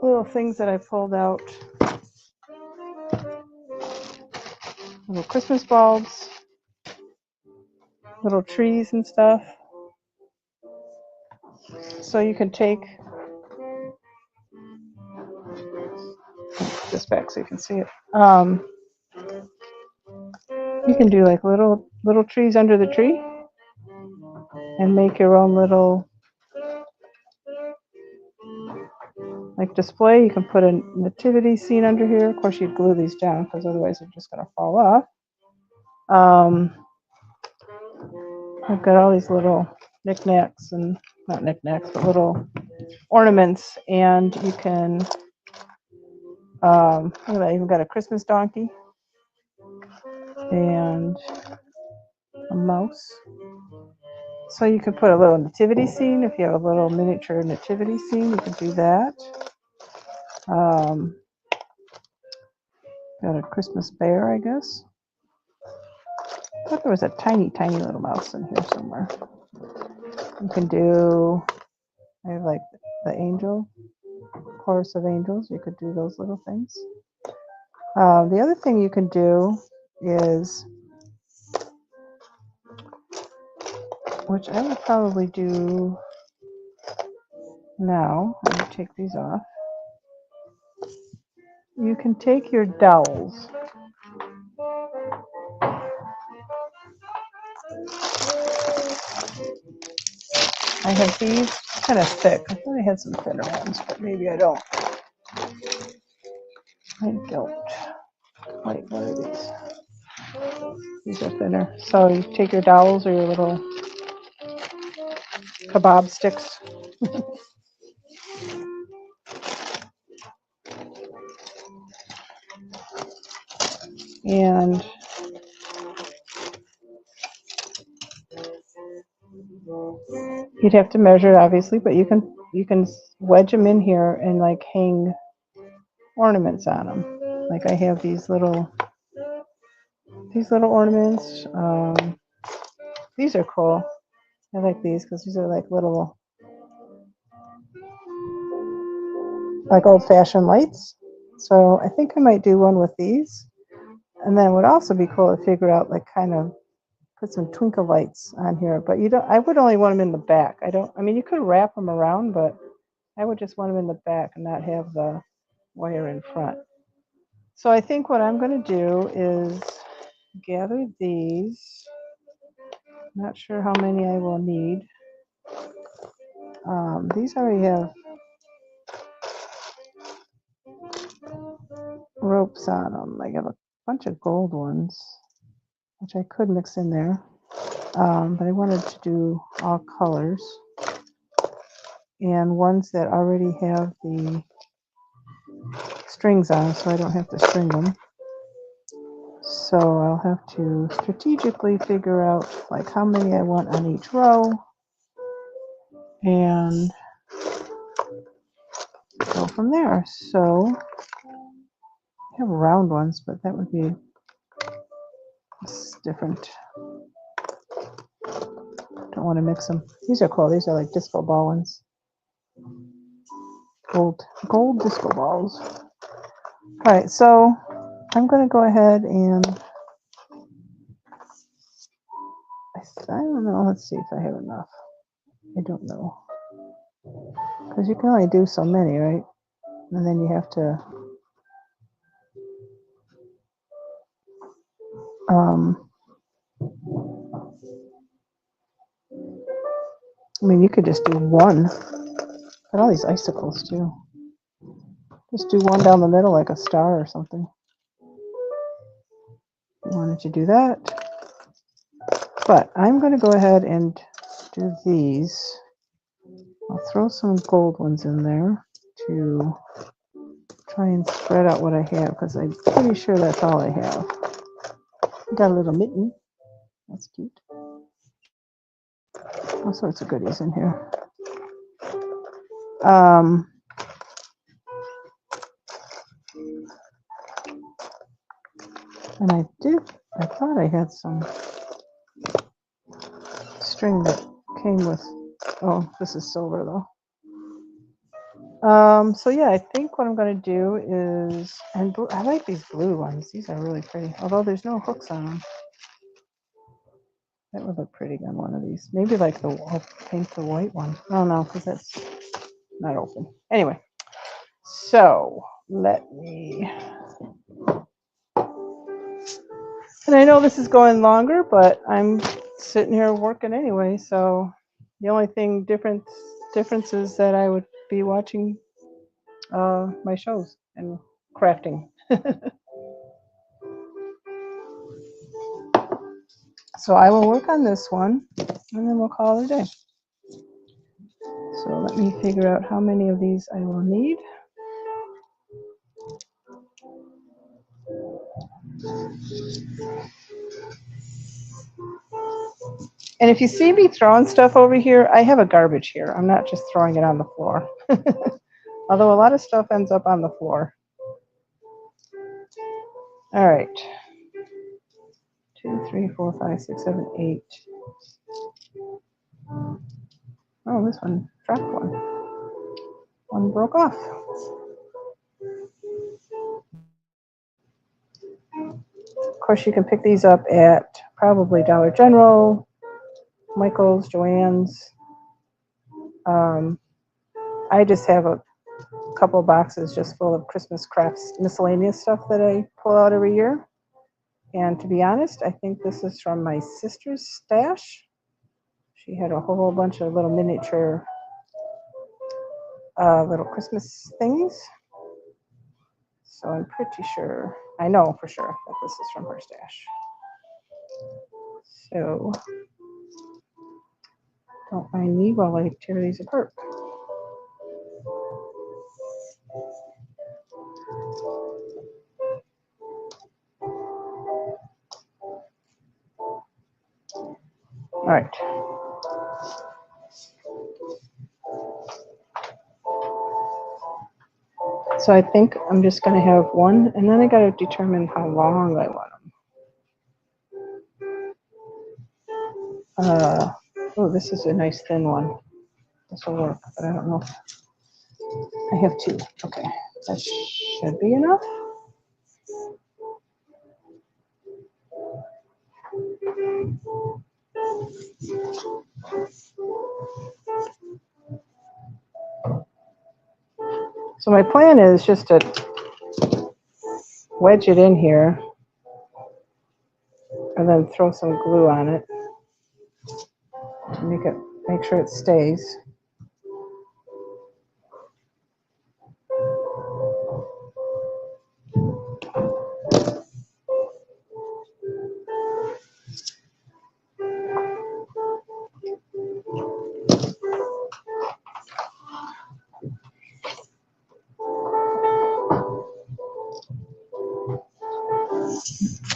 little things that I pulled out. Little Christmas bulbs. little trees and stuff. So you can take this back so you can see it. You can do like little trees under the tree and make your own little like display. You can put a nativity scene under here. Of course, you'd glue these down because otherwise they're just going to fall off. I've got all these little knickknacks and not knickknacks, but little ornaments, and you can. Look at that, I even got a Christmas donkey and a mouse. So you can put a little nativity scene. If you have a little miniature nativity scene, you can do that. Got a Christmas bear, I guess. I thought there was a tiny little mouse in here somewhere. You can do, I have like the angel, chorus of angels. You could do those little things. The other thing you can do is, which I would probably do now, I'm going to take these off. You can take your dowels. I have these kind of thick. I thought I had some thinner ones, but maybe I don't. I don't. Wait, what are these? These are thinner. So you take your dowels or your little kebab sticks. And you'd have to measure it obviously, but you can wedge them in here and like hang ornaments on them. Like I have these little ornaments. These are cool. I like these because these are like little, like old-fashioned lights. So I think I might do one with these. And then it would also be cool to figure out like kind of put some twinkle lights on here. But you don't. I would only want them in the back. I mean, you could wrap them around, but I would just want them in the back and not have the wire in front. So I think what I'm going to do is gather these. Not sure how many I will need. These already have ropes on them. I have a bunch of gold ones, which I could mix in there. But I wanted to do all colors. And ones that already have the strings on, so I don't have to string them. So I'll have to strategically figure out like how many I want on each row and go from there. So I have round ones, but that would be different. Don't want to mix them. These are cool. These are like disco ball ones. Gold disco balls. All right, so I'm going to go ahead and I don't know. Let's see if I have enough. I don't know. Because you can only do so many, right? And then you have to I mean, you could just do one. Got all these icicles too. Just do one down the middle like a star or something. I wanted to do that. But I'm going to go ahead and do these. I'll throw some gold ones in there to try and spread out what I have because I'm pretty sure that's all I have. Got a little mitten. That's cute. All sorts of goodies in here. And I thought I had some string that came with, oh, this is silver though. So yeah, I think what I'm going to do is, and I like these blue ones. These are really pretty, although there's no hooks on them. That would look pretty on one of these. Maybe like I'll paint the white one. Oh no, because that's not open. Anyway, so let me. And I know this is going longer, but I'm sitting here working anyway. So the only thing difference is that I would be watching my shows and crafting. So I will work on this one, and then we'll call it a day. So let me figure out how many of these I will need. And if you see me throwing stuff over here, I have a garbage here. I'm not just throwing it on the floor. Although a lot of stuff ends up on the floor. All right. 2, 3, 4, 5, 6, 7, 8. Oh, this one dropped one. One broke off. Of course, you can pick these up at probably Dollar General, Michael's, Joann's. I just have a couple boxes just full of Christmas crafts, miscellaneous stuff that I pull out every year. And to be honest, I think this is from my sister's stash. She had a whole bunch of little miniature little Christmas things. So I'm pretty sure, I know for sure that this is from her stash. So don't mind me while I tear these apart. All right. So I think I'm just going to have one, and then I got to determine how long I want them. Oh, this is a nice thin one. This will work, but I don't know. I have 2. Okay, that should be enough. So my plan is just to wedge it in here and then throw some glue on it to make sure it stays.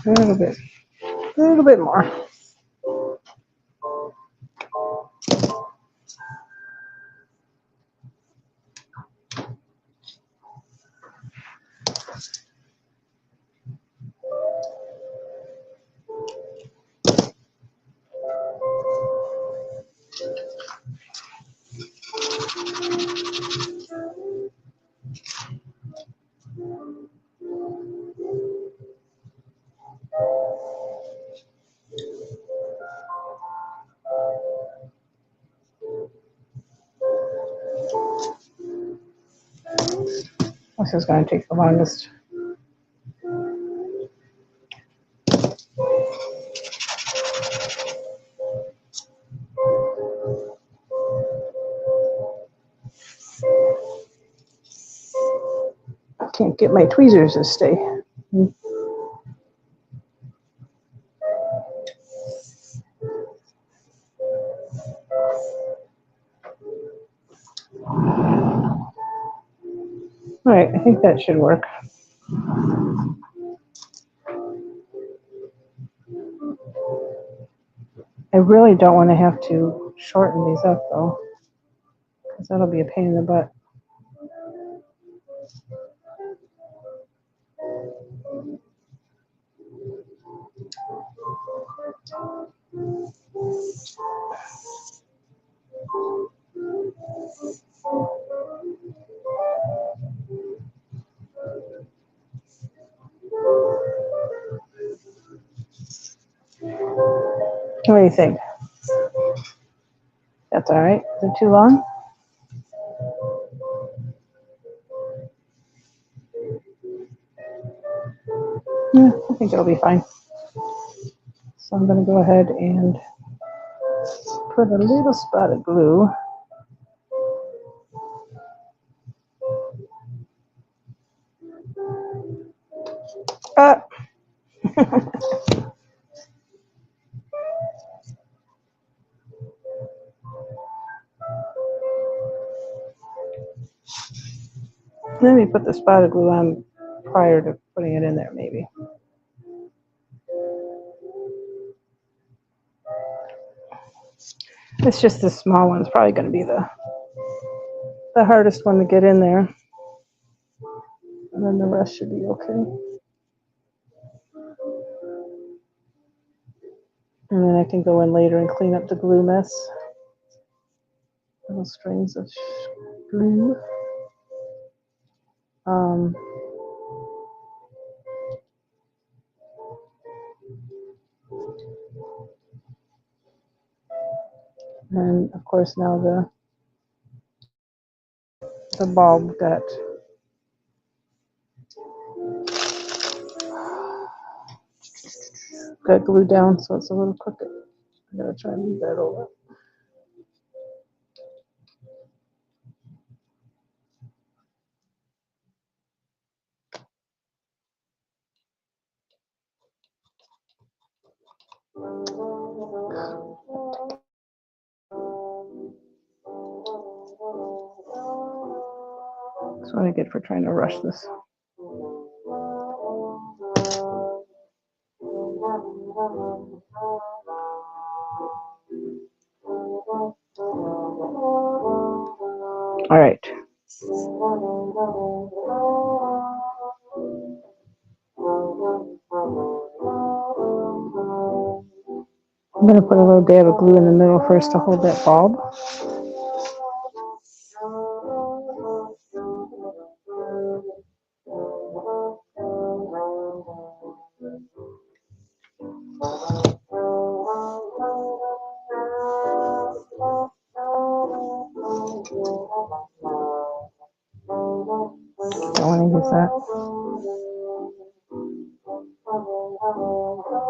A little bit more. This is going to take the longest. Can't get my tweezers to stay. All right, I think that should work. I really don't want to have to shorten these up though, because that'll be a pain in the butt. What do you think? That's all right. Is it too long? Yeah, I think it'll be fine. So I'm going to go ahead and put a little spot of glue. Up. Let me put the spot of glue on prior to putting it in there, maybe. It's just this small one's probably going to be the hardest one to get in there. And then the rest should be okay. And then I can go in later and clean up the glue mess. Little strings of glue. And of course now the bulb got glued down, so it's a little crooked. I gotta try and move that over. That's what I get for trying to rush this. All right. I'm going to put a little dab of glue in the middle first to hold that bulb. Don't want to use that.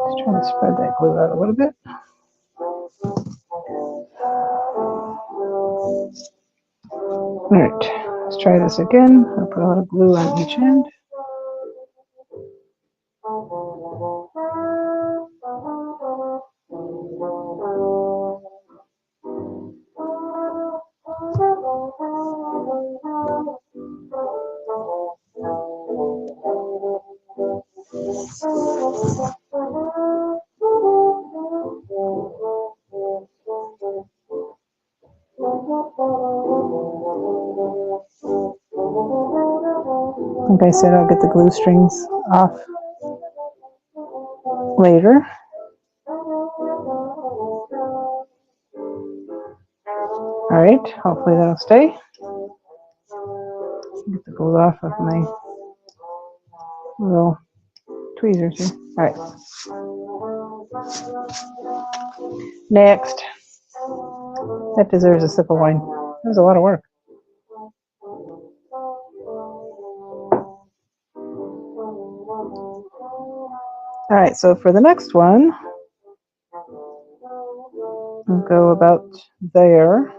Just trying to spread that glue out a little bit. All right, let's try this again. I'll put a little glue on each end. Like I said, I'll get the glue strings off later. All right, hopefully that'll stay. Get the glue off of my little tweezers here. All right. Next. That deserves a sip of wine. That was a lot of work. All right, so for the next one, I'll go about there.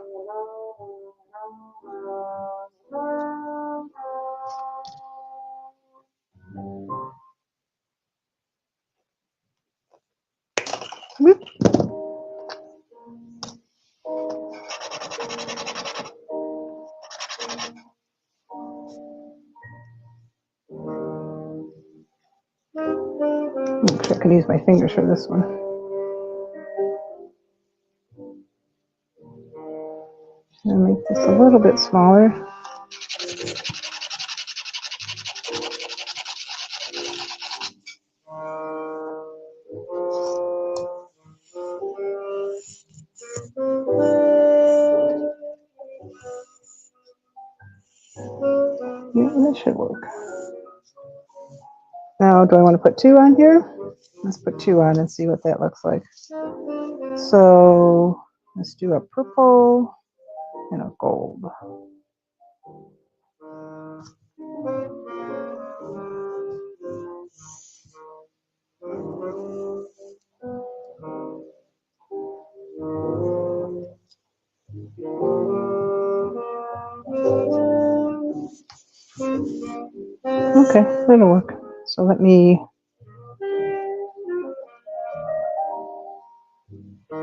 Whoop. I can use my fingers for this one. I'll make this a little bit smaller. Yeah, that should work. Now, do I want to put 2 on here? Let's put 2 on and see what that looks like. So let's do a purple and a gold. Okay, that'll work. So let me put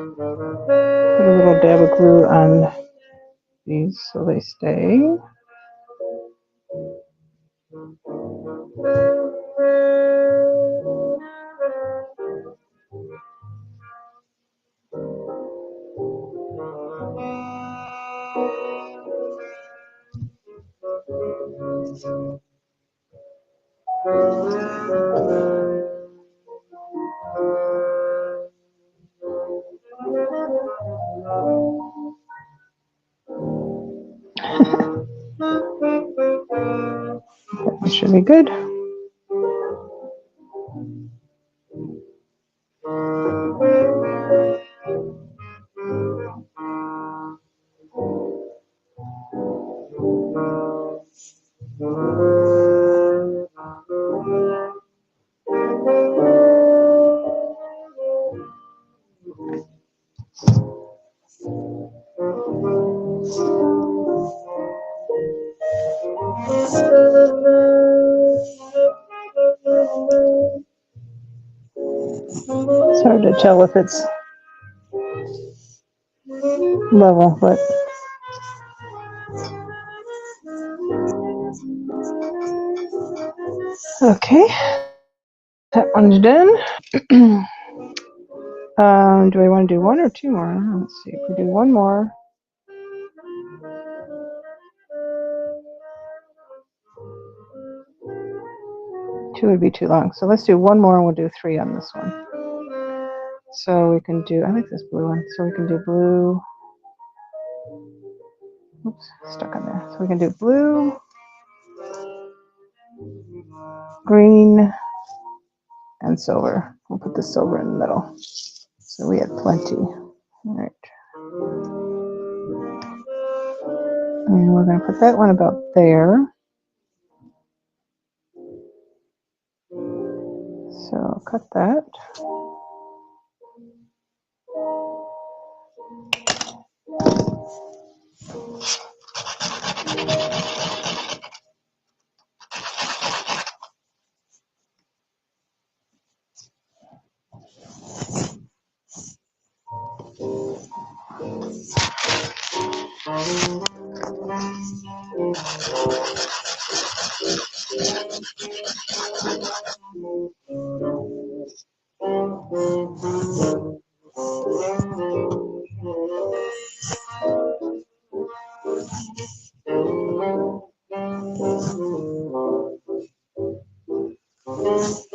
a little dab of glue on these so they stay. That should be good. It's hard to tell if it's level, but okay, that one's done. Do I want to do one or two more? Let's see. If we do one more, two would be too long. So let's do one more, and we'll do three on this one. So we can do. I like this blue one. So we can do blue. Oops, stuck on there. So we can do blue, green, and silver. We'll put the silver in the middle. So we had plenty. All right. And we're going to put that one about there. So I'll cut that.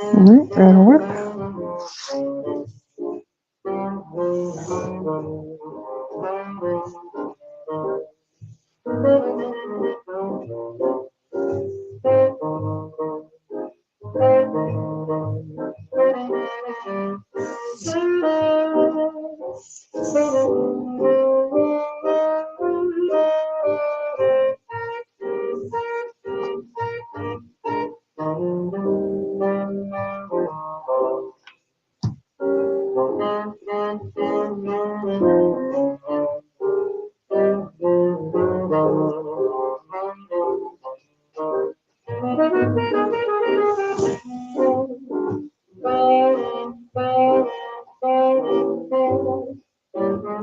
All right, that'll work.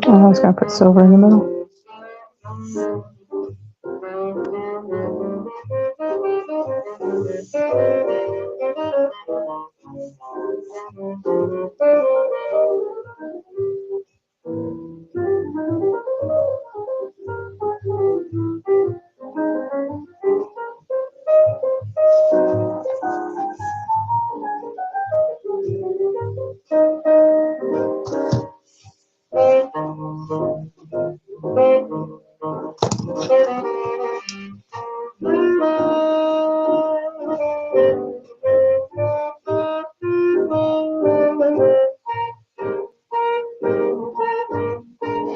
I was going to put silver in the middle.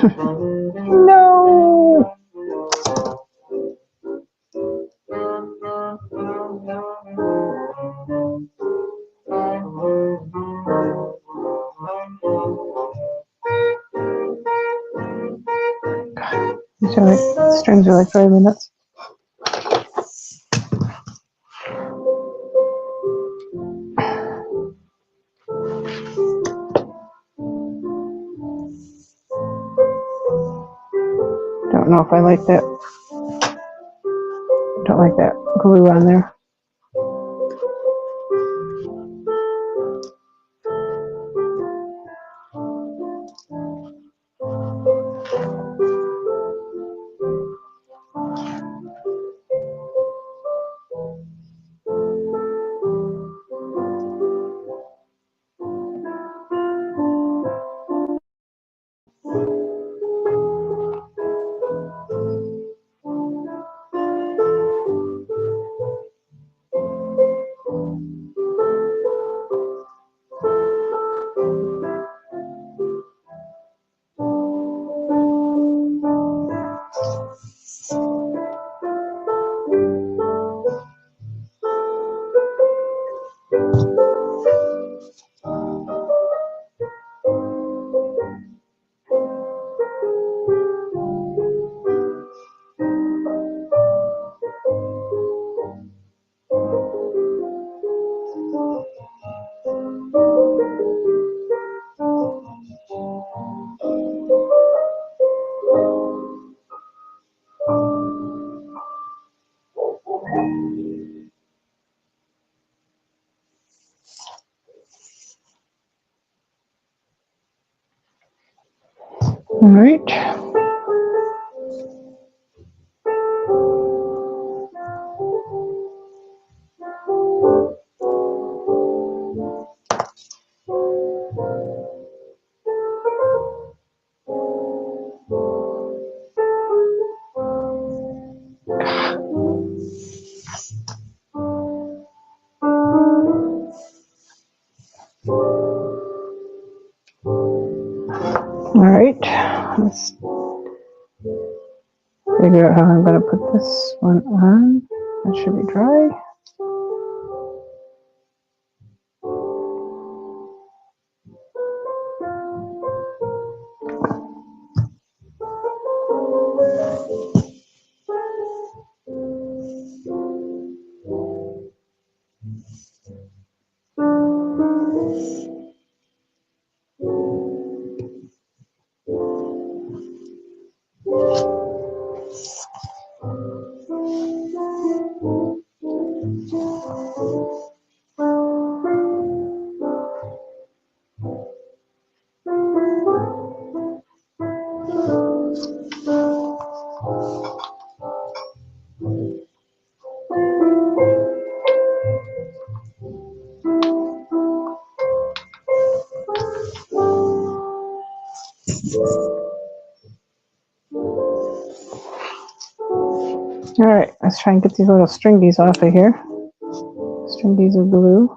No. These strings are like driving me nuts. Don't know if I like that. Don't like that glue on there. All right. All right. Let's figure out how I'm going to put this one on. That should be dry. All right, let's try and get these little stringies off of here. Stringies of glue.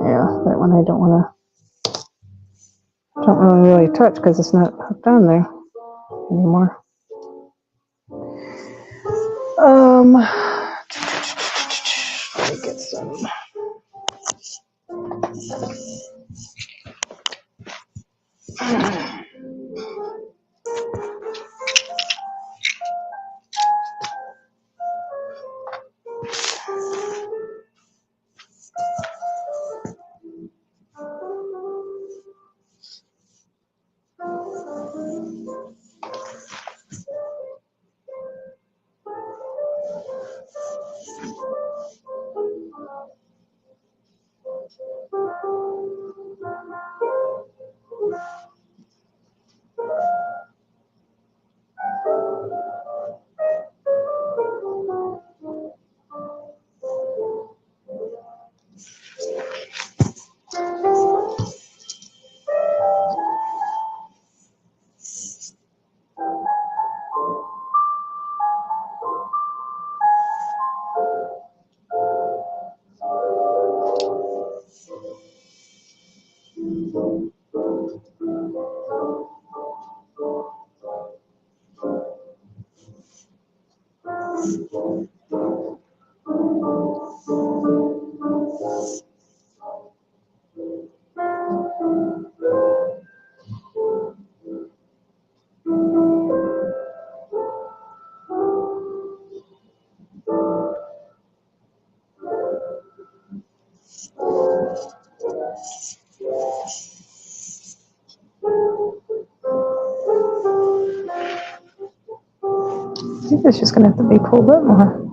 Yeah, that one I don't really touch because it's not hooked on there anymore. Let me get some. I think it's just going to have to be pulled up more.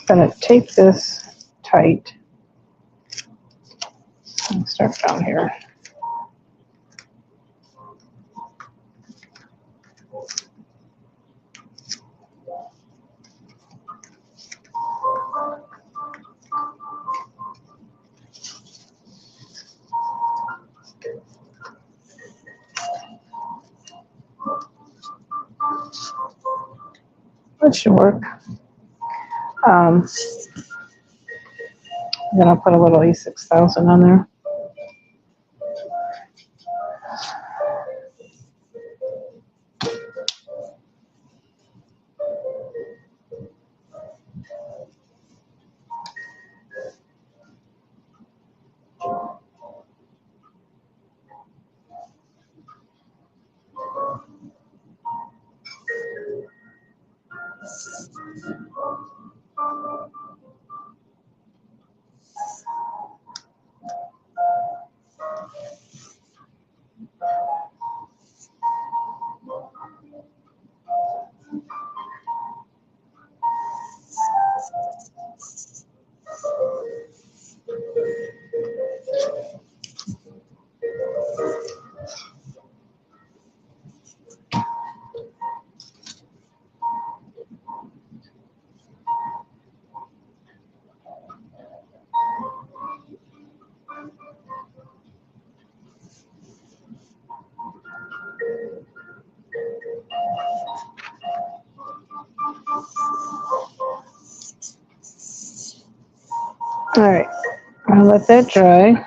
I'm going to tape this tight and start down here. That should work. Then I'll put a little E6000 on there. All right, I'll let that dry.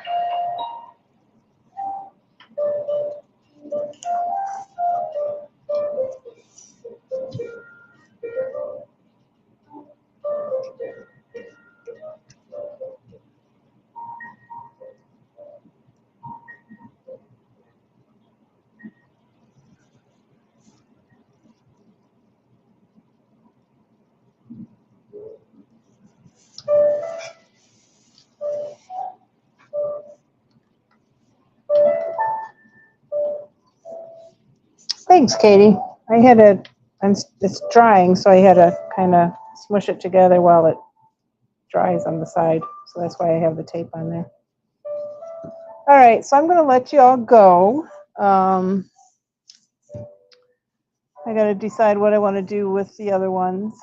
Thanks, Katie. I had to, it's drying, so I had to kind of smush it together while it dries on the side. So that's why I have the tape on there. All right, so I'm going to let you all go. I got to decide what I want to do with the other ones.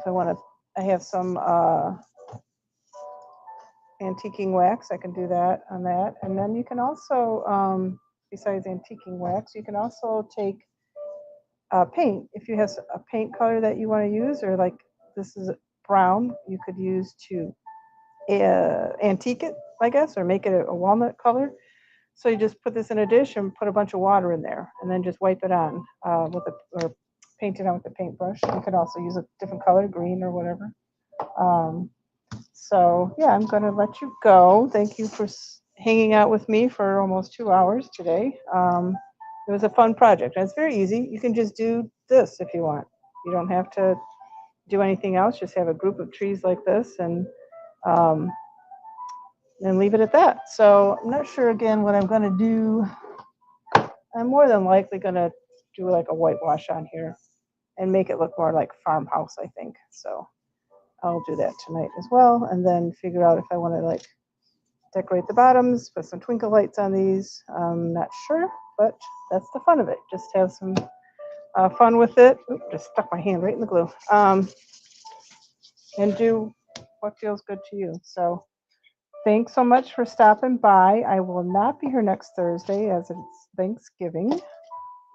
If I want to, I have some antiquing wax. I can do that on that. And then you can also, besides antiquing wax, you can also take paint. If you have a paint color that you want to use, or like this is brown, you could use to antique it, I guess, or make it a walnut color. So you just put this in a dish and put a bunch of water in there, and then just wipe it on or paint it on with a paintbrush. You could also use a different color, green or whatever. So yeah, I'm going to let you go. Thank you for hanging out with me for almost 2 hours today. It was a fun project. And it's very easy. You can just do this if you want. You don't have to do anything else. Just have a group of trees like this and leave it at that. So I'm not sure again what I'm going to do. I'm more than likely going to do like a whitewash on here and make it look more like farmhouse, I think. So I'll do that tonight as well, and then figure out if I want to like decorate the bottoms, put some twinkle lights on these. I'm not sure, but that's the fun of it. Just have some fun with it. Oop, just stuck my hand right in the glue. And do what feels good to you. So thanks so much for stopping by. I will not be here next Thursday as it's Thanksgiving,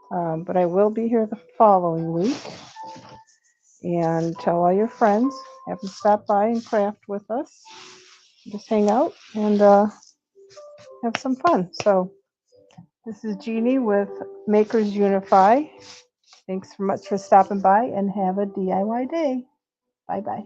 but I will be here the following week. And tell all your friends, have them stop by and craft with us. Just hang out and have some fun. So this is Jeannie with Makers Unify. Thanks so much for stopping by and have a DIY day. Bye-bye.